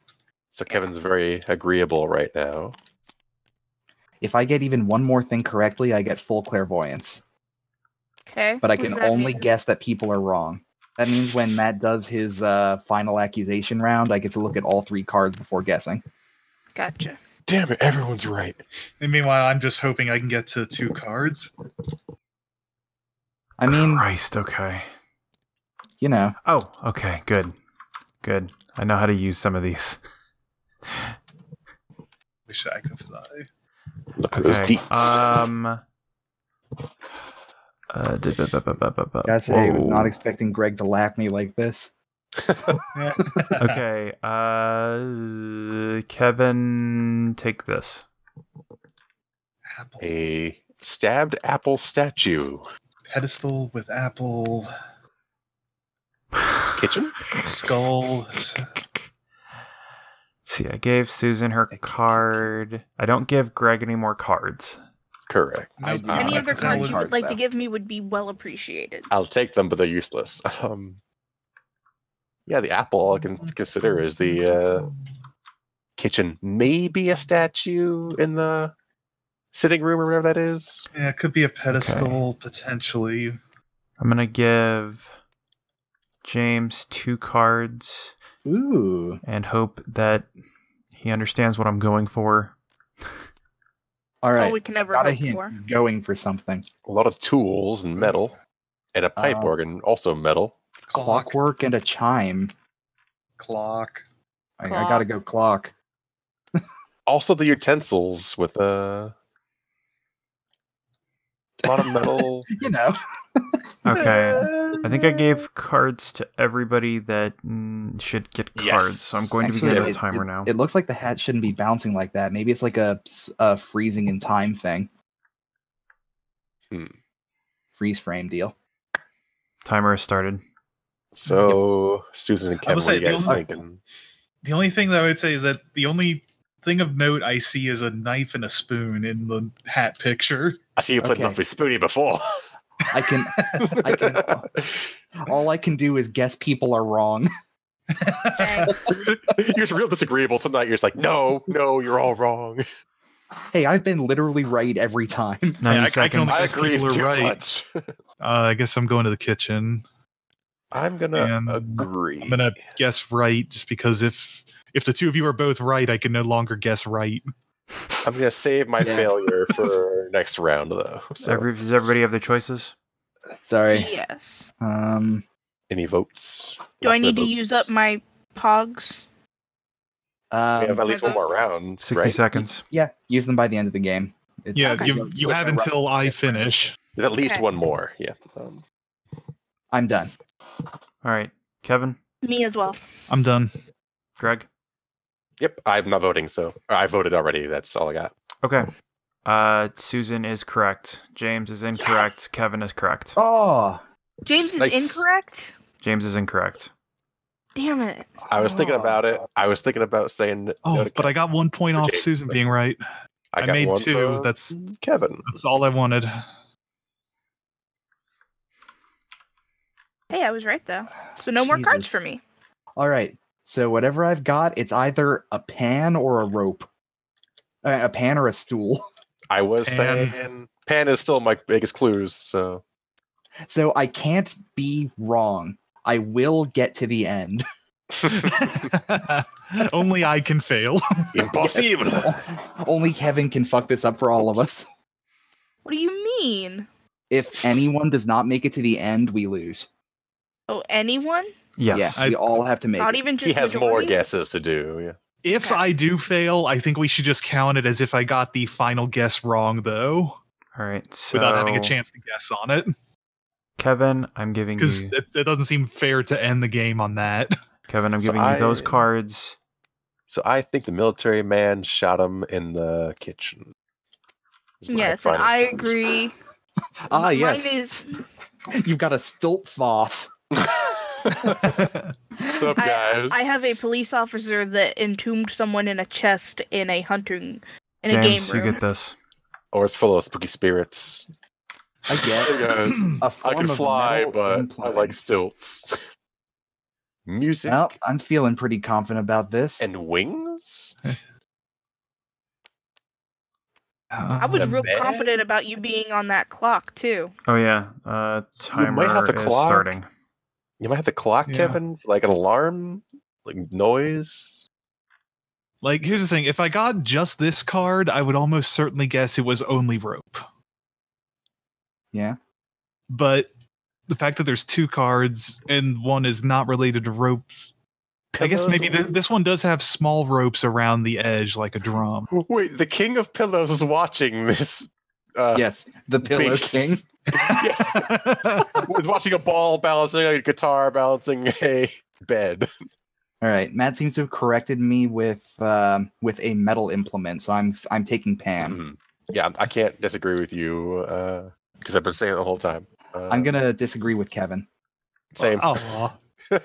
So Kevin's very agreeable right now. If I get even one more thing correctly, I get full clairvoyance. Okay. But I What can does that only mean? guess that people are wrong. That means when Matt does his final accusation round, I get to look at all 3 cards before guessing. Gotcha. Damn it, everyone's right. And meanwhile, I'm just hoping I can get to 2 cards. I mean, Christ, okay. you know, Oh, okay, good. Good. I know how to use some of these. Wish I could fly. Look at those Okay. deets. gotta say, I was not expecting Greg to lap me like this. Yeah. Okay, Kevin, take this. Apple. A stabbed apple statue. Pedestal with apple. Kitchen? Skull. See, I gave Susan her card. I don't give Greg any more cards. Correct. I do Any not other have cards you cards, would like to though. give me would be well appreciated. I'll take them, but they're useless. Yeah, the apple I can consider is the kitchen. Maybe a statue in the sitting room or whatever that is. Yeah, it could be a pedestal, potentially. I'm going to give James 2 cards Ooh. and hope that he understands what I'm going for. All right. we can never Got a hope hint. for. Going for something. A lot of tools and metal. And a pipe organ, also metal. Clockwork and a chime. Clock. I gotta go clock. Also the utensils with a lot of metal. You know. Okay. I think I gave cards to everybody that should get cards, Yes. so I'm going to Actually, begin a timer now. It looks like the hat shouldn't be bouncing like that. Maybe it's like a freezing in time thing. Freeze frame deal. Timer has started. So, Susan and Kevin, what are you guys thinking? The only thing that I would say is that the only thing of note I see is a knife and a spoon in the hat picture. I see you played Lovely Spoonie before. I can. All I can do is guess people are wrong. You're just real disagreeable tonight. You're just like, no, you're all wrong. Hey, I've been literally right every time. 90 seconds. I agree people are too right. much. I guess I'm going to the kitchen. I'm gonna And agree. I'm gonna guess right, just because if the two of you are both right, I can no longer guess right. I'm gonna save my failure for next round, though. So, Does everybody have their choices? Sorry. Yes. any votes? Do I need to use up my pogs? We have at least one more Just- round. 60 right? seconds. Yeah, use them by the end of the game. Yeah, Okay. you have until I finish. There's at least Okay. one more. Yeah. I'm done. All right. Kevin? Me as well. I'm done. Greg? Yep. I'm not voting, so I voted already. That's all I got. Okay. Susan is correct. James is incorrect. Yes. Kevin is correct. Oh, James is Nice. incorrect? James is incorrect. Damn it. I was thinking about it. I was thinking about saying. Oh, but I got 1 point off Jake. Susan being right. I got made one 2. for That's Kevin. all I wanted. Hey, I was right though. So no more cards Jesus. for me. all right. So whatever I've got, it's either a pan or a rope. A pan or a stool. I was Pan. saying pan is still my biggest clues. So So I can't be wrong. I will get to the end. Only I can fail. impossible. Only Kevin can fuck this up for all of us. What do you mean? If anyone does not make it to the end, we lose. Oh, anyone? Yes. Yeah, we all have to make Not it. even just He has more majority? guesses to do. Yeah. If Okay. I do fail, I think we should just count it as if I got the final guess wrong, though, All right. So without having a chance to guess on it. Kevin, I'm giving you. Because it doesn't seem fair to end the game on that. Kevin, I'm So giving you those I- cards. So I think the military man shot him in the kitchen. is my Yes, and final I judge. agree. Ah, Mine yes. is- You've got a stilt thoth. What's up, guys? I have a police officer that entombed someone in a chest in a hunting in a James, game you room. get this. Or it's full of spooky spirits. I get Hey, guys. a I form can of fly, metal but I like implants. stilts. Music Well, I'm feeling pretty confident about this. and wings? I was real confident about you being on that clock too. Oh yeah. Timer have the is clock. starting. You might have the clock, Yeah. Kevin? Like an alarm? Like noise? Like, here's the thing. If I got just this card, I would almost certainly guess it was only rope. Yeah. But the fact that there's 2 cards and one is not related to ropes, I guess maybe this one does have small ropes around the edge, like a drum. Wait, the King of Pillows is watching this. Yes, the Pillow big- King. Was watching a ball balancing a guitar, balancing a bed. All right, Matt seems to have corrected me with a metal implement, so I'm taking pan. Mhm. Yeah, I can't disagree with you because I've been saying it the whole time. I'm gonna disagree with Kevin. Same. Oh, I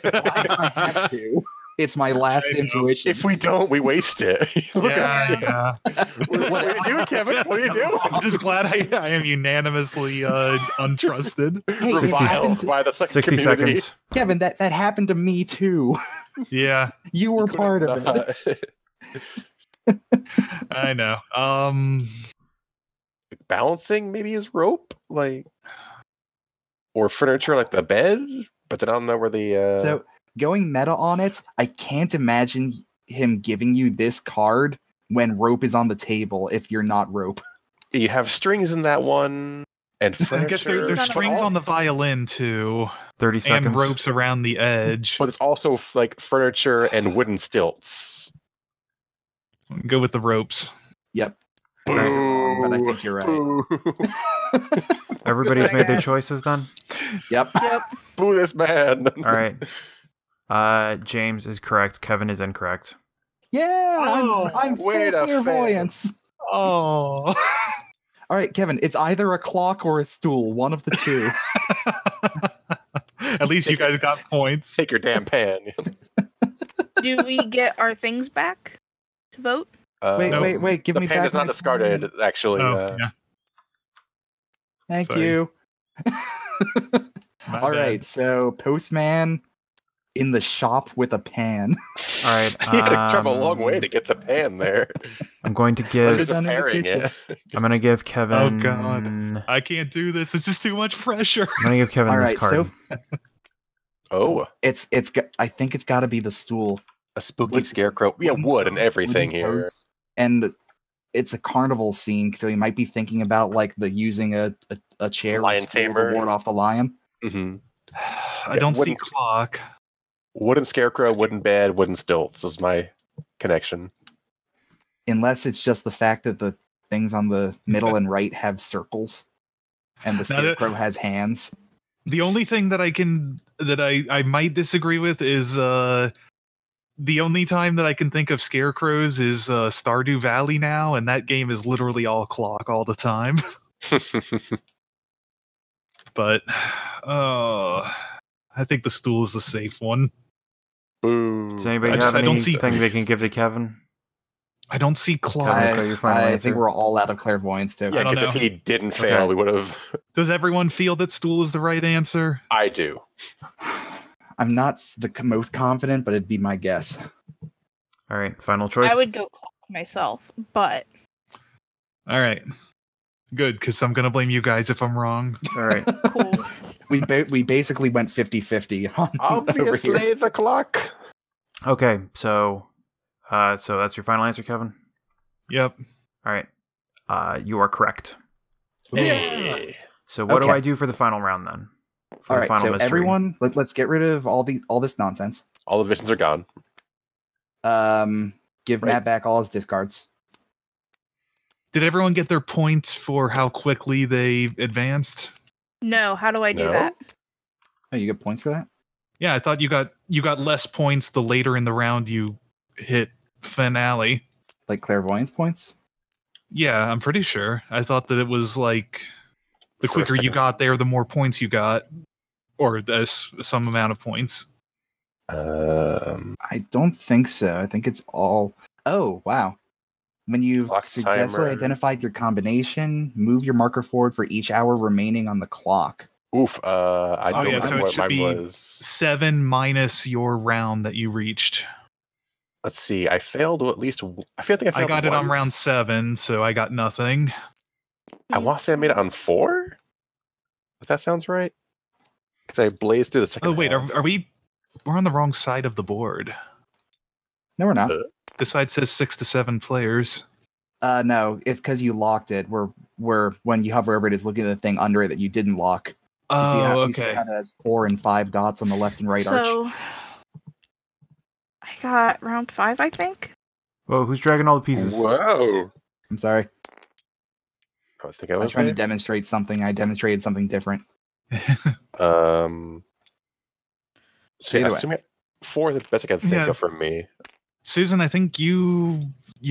have to. It's my last I know. intuition. If we don't, we waste it. Look at me. yeah. What are you doing, Kevin? What are you doing? I'm just glad I am unanimously untrusted. Hey, it happened Reviled to- by the 60 community. seconds. Kevin, that happened to me too. Yeah, You were part of it. it. I know. balancing maybe his rope, like, or furniture like the bed. But then I don't know where the. So going meta on it, I can't imagine him giving you this card when rope is on the table if you're not rope. You have strings in that one, and furniture. I guess there's strings on the violin too, 30 seconds. and ropes around the edge. But it's also like furniture and wooden stilts. Go with the ropes. Yep. But I think you're right. Everybody's made their choices then? Yep. Boo this man. All right. James is correct. Kevin is incorrect. Yeah, I'm full wait a clairvoyance. Oh. All right, Kevin, it's either a clock or a stool, one of the two. At least you guys got points. Take your damn pan. Do we get our things back to vote? Wait, give the me pan back is not my discarded, pen. actually. Yeah. Thank Sorry. you. My All bad. right, so postman in the shop with a pan. All right. You had to travel a long way to get the pan there. I'm going to Put it give. done in the Preparing kitchen. it. I'm going to give Kevin. Oh, God. I can't do this. It's just too much pressure. I'm going to give Kevin All this right, card. so Oh, I think it's got to be the stool. a spooky Wood- scarecrow. Yeah, wood and everything Wooden here. posts. And it's a carnival scene, so you might be thinking about like using a chair Lion or stool tamer. to ward off the lion. Mm-hmm. I don't see wooden- clock. Wooden scarecrow, wooden bed, wooden stilts is my connection. Unless it's just the fact that the things on the middle and right have circles, and the Now that- scarecrow has hands. The only thing that I might disagree with is the only time that I can think of scarecrows is Stardew Valley now, and that game is literally all clock all the time. But I think the stool is the safe one. Boo. Does anybody I have don't see- anything they can give to Kevin? I don't see clock. Kevin, is that your final I answer? think we're all out of clairvoyance too. Yeah, I don't because if know. he didn't fail, Okay. we would have. Does everyone feel that stool is the right answer? I do. I'm not the most confident, but it'd be my guess. All right. Final choice. I would go clock myself, but All right. Good, because I'm going to blame you guys if I'm wrong. All right. cool. We basically went 50-50 on over here. Obviously, the clock. Okay. So that's your final answer, Kevin? Yep. All right. You are correct. Hey. So what do Okay. I do for the final round then? For All the right, final so mystery? everyone, let's get rid of all this nonsense. All the visions are gone. Give Right. Matt back all his discards. Did everyone get their points for how quickly they advanced? No, how do I do No? that? Oh, you get points for that? Yeah, I thought you got less points the later in the round you hit finale. Like clairvoyance points? Yeah, I'm pretty sure. I thought that it was like the For a quicker you second. got there, the more points you got, or some amount of points. I don't think so. I think it's all. Oh, wow. When you've Clock successfully timer. identified your combination, move your marker forward for each hour remaining on the clock. Oof. I Oh, don't yeah, remember so it what should mine be- was. 7 minus your round that you reached. Let's see. I failed at least. I think I failed. I got it on once. round 7, so I got nothing. I want to say I made it on 4. If that sounds right. Because I blazed through the second. Oh wait, half. are we? We're on the wrong side of the board. No, we're not. This side says 6 to 7 players. No, it's because you locked it. Where when you hover over it, is looking at the thing under it that you didn't lock. You see Oh, you see okay. how it has 4 and 5 dots on the left and right arch. So I got round 5, I think. Whoa, who's dragging all the pieces? Whoa. I'm sorry. I think I I'm was trying to right. demonstrate something. I demonstrated something different. So yeah, Either way. assuming 4 is the best I can think Yeah. of for me. Susan, I think you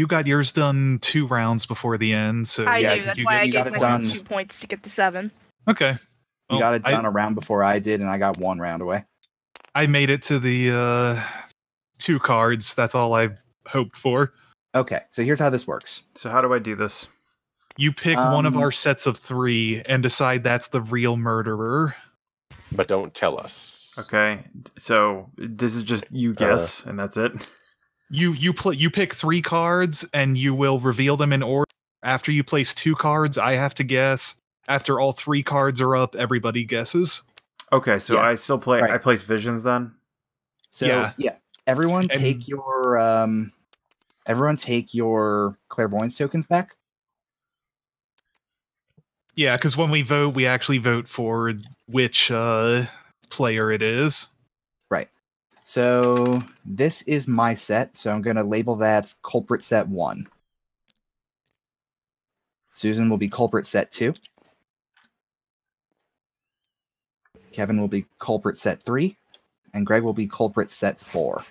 got yours done 2 rounds before the end. So I yeah, do. That's you why I you got gave it myself done. 2 points to get to 7. Okay. You Well, got it done I, a round before I did, and I got 1 round away. I made it to the 2 cards. That's all I hoped for. Okay, so here's how this works. So how do I do this? You pick one of Um, our sets of 3 and decide that's the real murderer. But don't tell us. Okay. So this is just you guess, and that's it. You pick 3 cards and you will reveal them in order after you place 2 cards, I have to guess. After all 3 cards are up, everybody guesses. Okay, so Yeah, I still play. right. I place visions then. So Yeah. everyone And- take your clairvoyance tokens back. Yeah, because when we vote, we actually vote for which player it is. Right. So this is my set, so I'm going to label that culprit set 1. Susan will be culprit set 2. Kevin will be culprit set 3. And Greg will be culprit set 4.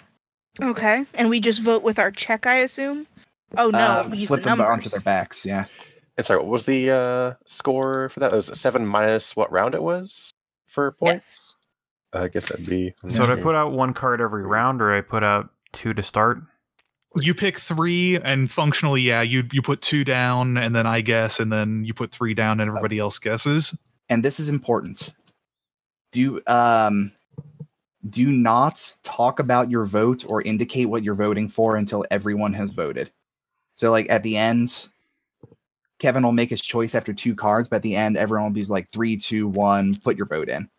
Okay, and we just vote with our check, I assume? Oh, no, we use flip the them numbers. onto their backs, yeah. And sorry, what was the score for that? It was 7 minus what round it was for points? I guess that'd be... So do I put out 1 card every round, or I put out 2 to start? You pick 3, and functionally, yeah, you put 2 down, and then I guess, and then you put 3 down, and everybody else guesses. And this is important. Do not talk about your vote or indicate what you're voting for until everyone has voted. So, like, at the end, Kevin will make his choice after 2 cards, but at the end, everyone will be like 3, 2, 1, put your vote in.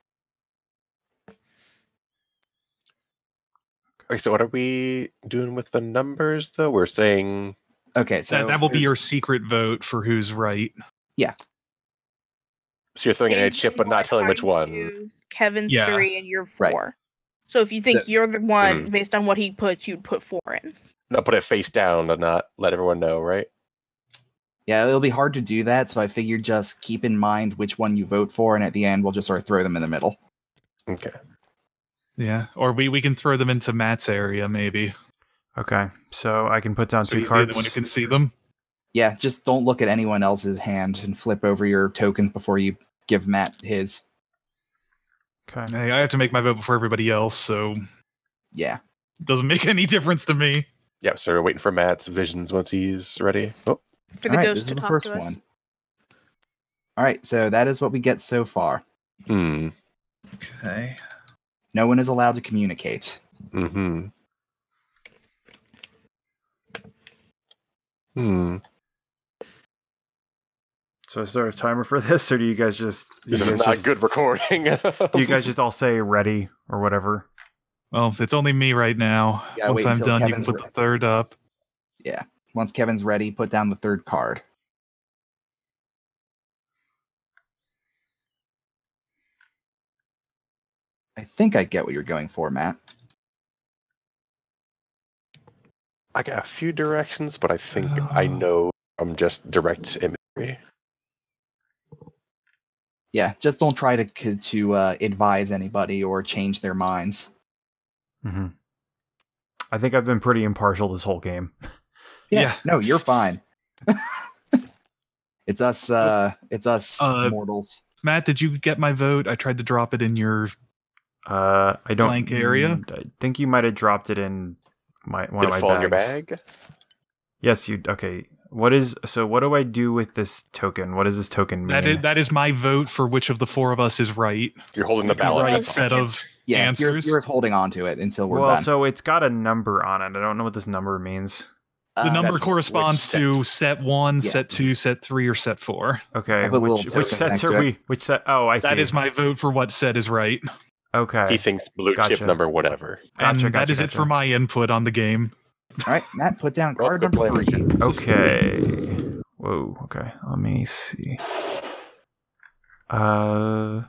Okay, so what are we doing with the numbers, though? We're saying... Okay, so that will be your secret vote for who's right. So you're throwing in a chip, but not telling which one. Kevin's Yeah. 3 and you're 4. Right. So if you think So- you're the one, based on what he puts, you'd put 4 in. No, put it face down and not let everyone know, right? Yeah, it'll be hard to do that, so I figured just keep in mind which one you vote for, and at the end, we'll just sort of throw them in the middle. Okay. Yeah, or we can throw them into Matt's area, maybe. Okay, so I can put down So 2 he's the only cards. one who can see them. Yeah, just don't look at anyone else's hand and flip over your tokens before you give Matt his. Okay. Hey, I have to make my vote before everybody else, so Yeah. it doesn't make any difference to me. Yeah, so we're waiting for Matt's visions once he's ready. Oh, For the All right, ghost this to is the talk first to us. one. All right, so that is what we get so far. Okay. No one is allowed to communicate. Mm-hmm. So is there a timer for this, or do you guys just... This is not good recording. Do you guys just all say ready or whatever? Well, it's only me right now. Yeah, Once wait I'm until done, Kevin's you can put ready. the 3rd up. Yeah. Once Kevin's ready, put down the 3rd card. I think I get what you're going for, Matt. I got a few directions, but I think I know from just direct imagery. Yeah, just don't try to advise anybody or change their minds. Mm-hmm. I think I've been pretty impartial this whole game. Yeah. No, you're fine. It's us mortals. Matt, did you get my vote? I tried to drop it in your... I don't... Blank area? I think you might have dropped it in one Did of it my fall bags. in your bag? Yes, you... Okay. What do I do with this token? What does this token mean? That is my vote for which of the 4 of us is right. You're holding the The ballot. right that's all. set of Yeah, answers. you're holding on to it until we're Well, done. so it's got a number on it. I don't know what this number means. The number That's corresponds which to set 1, Yeah. set 2, set 3, or set 4. Okay, Have a little which token sets next are to it. we? Which set? Oh, I see. That is my vote for what set is right. Okay. He thinks blue Gotcha. chip number, whatever. Gotcha, And that is it gotcha. for my input on the game. All right, Matt, put down Well, card good number play. 3. Okay. Whoa. Okay. Let me see. All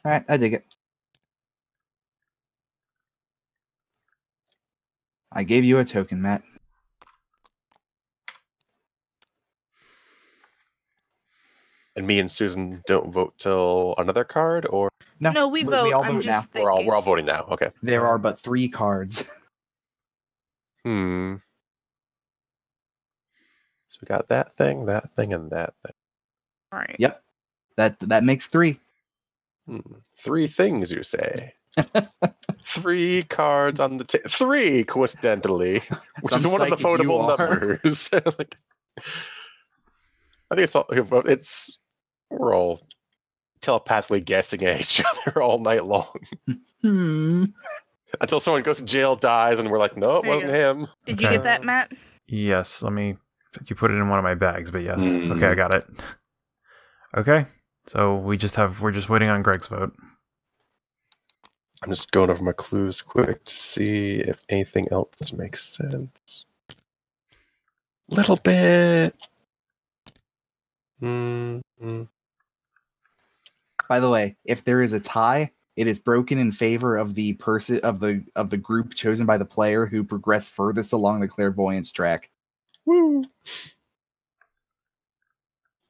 right, I dig it. I gave you a token, Matt. And me and Susan don't vote till another card, or No, we vote. all I'm vote now. just thinking. we're all voting now. Okay. There are but 3 cards. So we got that thing, and that thing. All right. Yep. That makes 3. 3 things, you say? 3 cards on the table. 3, coincidentally, which Some is one of the psychic you votable are. numbers. Like, I think it's all. We're all telepathically guessing at each other all night long. Until someone goes to jail, dies, and we're like, no, it There you wasn't go. him. Did you get that, Matt? Yes, you put it in one of my bags, but yes. Mm. Okay, I got it. Okay. So we're just waiting on Greg's vote. I'm just going over my clues quick to see if anything else makes sense. Little bit. By the way, if there is a tie, it is broken in favor of the person of the group chosen by the player who progressed furthest along the clairvoyance track. Woo!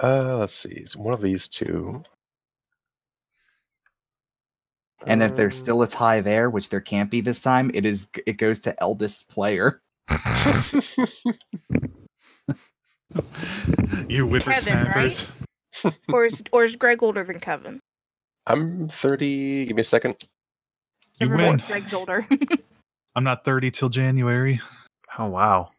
Let's see. It's one of these two. And if there's still a tie there, which there can't be this time, it goes to eldest player. You whippersnappers. Kevin, or is Greg older than Kevin? I'm 30. Give me a second. You Never win. mind, Greg's older. I'm not 30 till January. Oh, wow.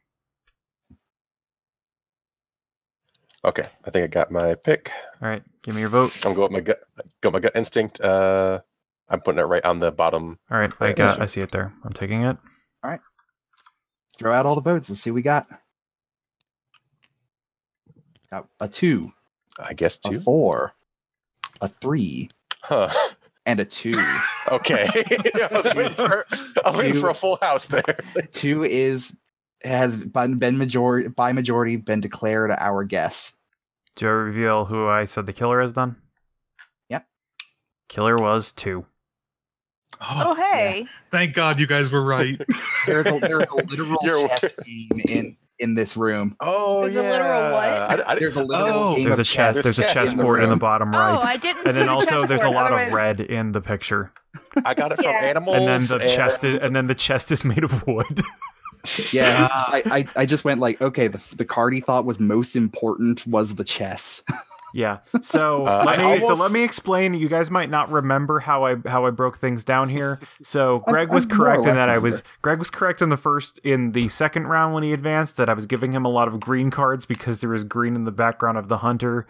Okay, I think I got my pick. All right, give me your vote. I'm going with my gut instinct. I'm putting it right on the bottom. All right, I see it there. I'm taking it. All right. Throw out all the votes. Let's see what we got. Got a 2. I guess A 2. 4. A 3. Huh. And a 2. Okay. I was waiting for a full house there. 2 has by majority been declared our guess. Do I reveal who I said the killer is then? Yep. Killer was 2. Oh, hey. Yeah. Thank God you guys were right. There's a literal chess game in this room. Oh, There's a literal what? There's a literal game There's of a chess. chess. There's a chessboard in the bottom right. Oh, I didn't. And then see the also there's a chessboard, lot of otherwise- red in the picture. I got it from Yeah. animals. And then the chest is made of wood. Yeah, I just went like, okay, the card he thought was most important was the chess. Yeah. So let me explain. You guys might not remember how I broke things down here. So Greg was correct in that Greg was correct in the second round when he advanced that I was giving him a lot of green cards because there was green in the background of the hunter.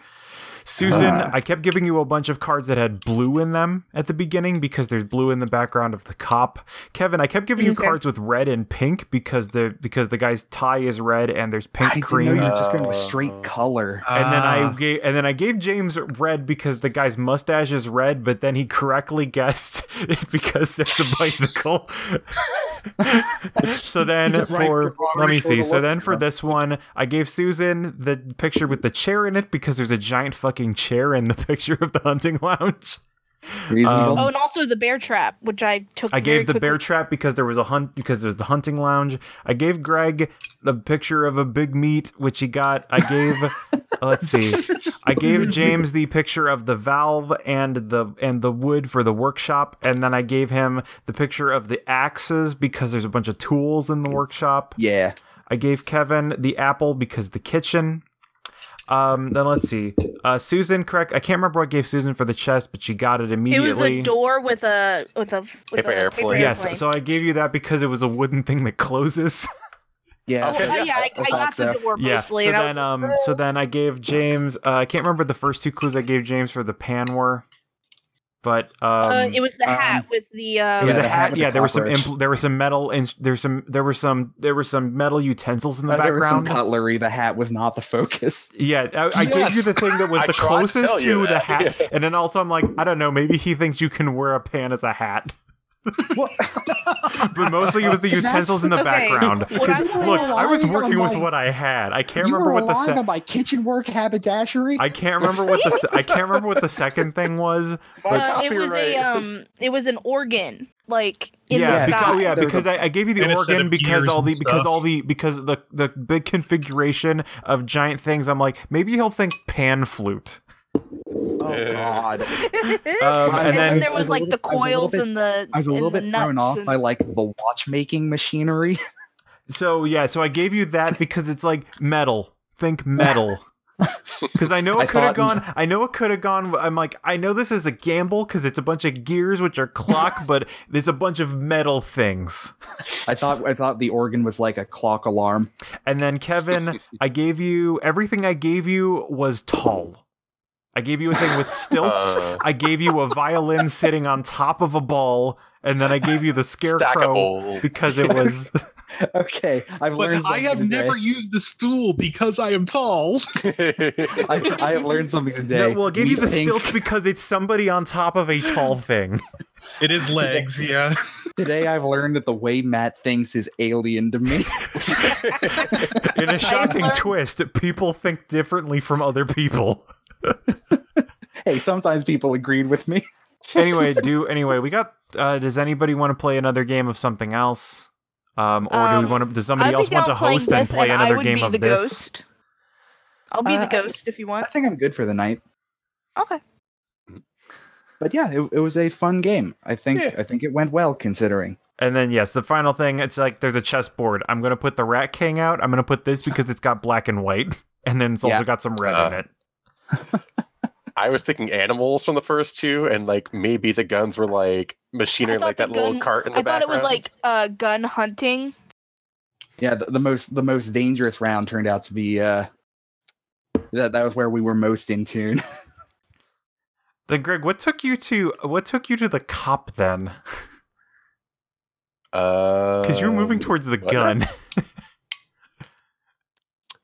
Susan, I kept giving you a bunch of cards that had blue in them at the beginning because there's blue in the background of the cop. Kevin, I kept giving you cards with red and pink because the guy's tie is red and there's pink cream. I didn't know you were just going with straight color. And then I gave James red because the guy's mustache is red, but then he correctly guessed it because there's a bicycle. So then let me see. So then for this one, I gave Susan the picture with the chair in it because there's a giant fucking chair in the picture of the hunting lounge. Reasonable. Oh, and also the bear trap, which I took. I gave the very bear quickly. trap because there's the hunting lounge. I gave Greg the picture of a big meat, which he got. I gave let's see. I gave James the picture of the valve and the wood for the workshop, and then I gave him the picture of the axes because there's a bunch of tools in the workshop. Yeah. I gave Kevin the apple because the kitchen. Then let's see. Susan, correct. I can't remember what I gave Susan for the chest, but she got it It immediately. was a door with a Paper airplane. Yes, so I gave you that because it was a wooden thing that closes. Yeah. Okay. I got so. the door Yeah. mostly. So and I then, was so then I gave James. I can't remember the first 2 clues I gave James for the pan were, but it was the hat with the. it was Yeah, a the hat hat. with Yeah, the there was cockroach. there were some metal. There were some metal utensils in the There was some background. cutlery. The hat was not the focus. Yeah, I gave you the thing that was I the tried to closest tell you to the that. hat, and then also I'm like, I don't know, maybe he thinks you can wear a pan as a hat. What? But mostly it was the utensils in the Okay. background. What 'Cause, I'm look, I was relying on working with my- what I had. I can't You remember were what the relying on my kitchen work haberdashery. I can't remember what the second thing was. But it was an organ, like in the yeah, sky. because I gave you the And a set organ of because gears because and the big configuration of giant things. I'm like, maybe he'll think pan flute. Oh God! And then there was like the coils and the. I was a little bit thrown off by like the watchmaking machinery. so I gave you that because it's like metal. Think metal. Because I know it could have gone. I know it could have gone. I'm like, I know this is a gamble because it's a bunch of gears which are clock, but there's a bunch of metal things. I thought the organ was like a clock alarm. And then Kevin, I gave you everything. I gave you was tall. I gave you a thing with stilts. I gave you a violin sitting on top of a ball, and then I gave you the scarecrow because it was. Okay, I've learned something I have never used the stool because I am tall. I have learned something today. No, well, I gave you the stilts because it's somebody on top of a tall thing. It is legs, yeah. Today I've learned that the way Matt thinks is alien to me. In a shocking twist, people think differently from other people. Hey, sometimes people agreed with me. Anyway, we got. Does anybody want to play another game of something else? Or do we want to? Does somebody else want to host and play another game of this? Ghost. I'll be the ghost if you want. I think I'm good for the night. Okay. But yeah, it was a fun game. I think it went well considering. And then yes, the final thing, it's like there's a chessboard. I'm gonna put the Rat King out. I'm gonna put this because it's got black and white, and then it's also got some red in it. I was thinking animals from the first two, and like maybe the guns were like machinery, like that little cart in the background. I thought it was like gun hunting. Yeah, the most dangerous round turned out to be that was where we were most in tune. Then Greg, what took you to the cop then? Because you were moving towards the gun.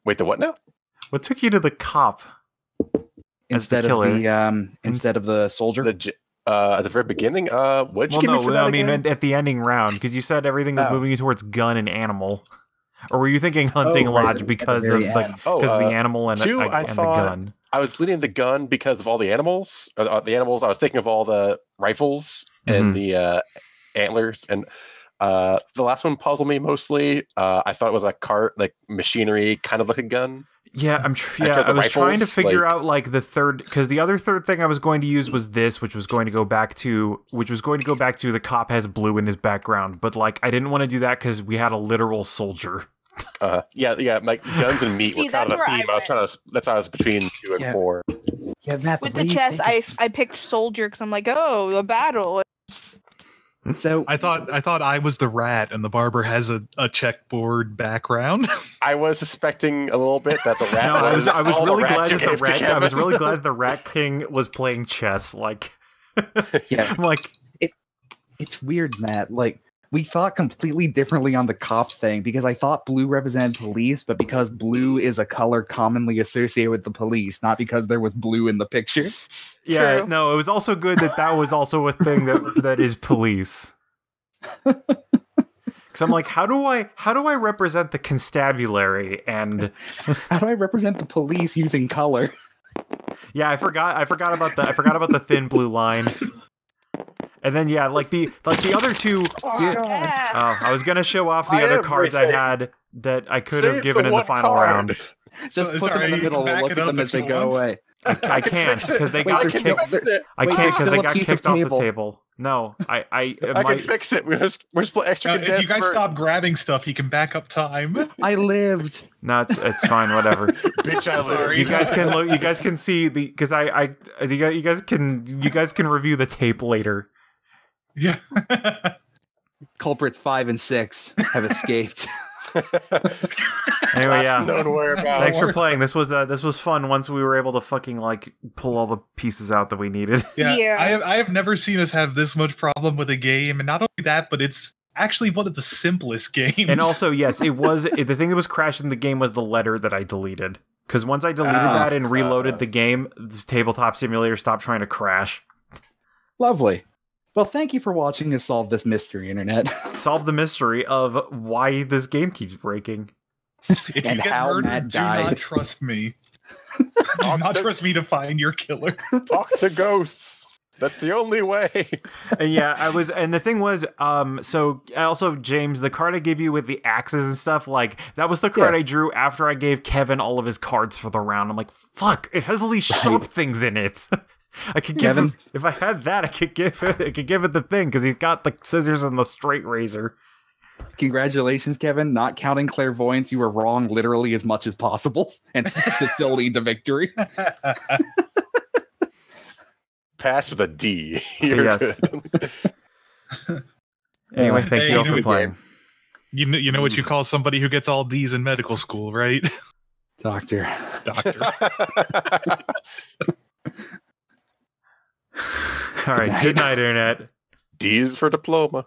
Wait, the what now? What took you to the cop? Instead of the soldier? At the very beginning? What did you give me for that again? At the ending round, because you said everything was moving you towards gun and animal. Or were you thinking hunting lodge because of the animal and the gun? I was leading the gun because of all the animals. The animals. I was thinking of all the rifles and the antlers, and the last one puzzled me mostly. I thought it was a cart, like machinery, kind of like a gun. Yeah, I was trying to figure out like the third, because the other third thing I was going to use was this, which was going to go back to the cop has blue in his background, but like I didn't want to do that because we had a literal soldier. Yeah. My guns and meat were kind of a theme. That's how I was between 2 and 4. Yeah, Matt. With the chess, I picked soldier because I'm like, oh, the battle. So I thought I was the rat, and the barber has a checkboard background. I was suspecting a little bit that the rat. No, I was really glad that the rat. I was really glad the Rat King was playing chess. Like, yeah, I'm like, it's weird, Matt. Like, we thought completely differently on the cop thing because I thought blue represented police, but because blue is a color commonly associated with the police, not because there was blue in the picture. Yeah, True. no, it was also good that was also a thing that is police. Because I'm like, how do I represent the constabulary and how do I represent the police using color? Yeah, I forgot about the thin blue line. And then yeah, like the other two. I was gonna show off the other cards I had that I could have given in the final round. Just put them in the middle. We'll look at them as they go away. I can't because they got kicked. I can't because they got kicked off the table. No, I can fix it. We're just extra. If you guys stop grabbing stuff, you can back up time. I lived. No, it's fine. Whatever. Bitch, I lived. You guys can look. You guys can see the because you guys can review the tape later. Yeah. Culprits 5 and 6 have escaped. Anyway, yeah. Thanks for playing. This was fun. Once we were able to fucking like pull all the pieces out that we needed. Yeah. I have never seen us have this much problem with a game, and not only that, but it's actually one of the simplest games. And also, yes, it was the thing that was crashing the game was the letter that I deleted. Because once I deleted that and reloaded the game, this Tabletop Simulator stopped trying to crash. Lovely. Well, thank you for watching us solve this mystery, Internet. Solve the mystery of why this game keeps breaking. If you get murdered, do not trust me. Do not trust me to find your killer. Talk to ghosts. That's the only way. And the thing was, so also, James, the card I gave you with the axes and stuff, like, that was the card I drew after I gave Kevin all of his cards for the round. I'm like, fuck, it has all these sharp things in it. I could give him, if I had that, I could give it the thing because he's got the scissors and the straight razor. Congratulations, Kevin. Not counting clairvoyance, you were wrong literally as much as possible, and to still lead to victory. Pass with a D. Yes. Anyway, thank you all for playing. You know what you call somebody who gets all D's in medical school, right? Doctor. All right. Good night, Internet. D is for diploma.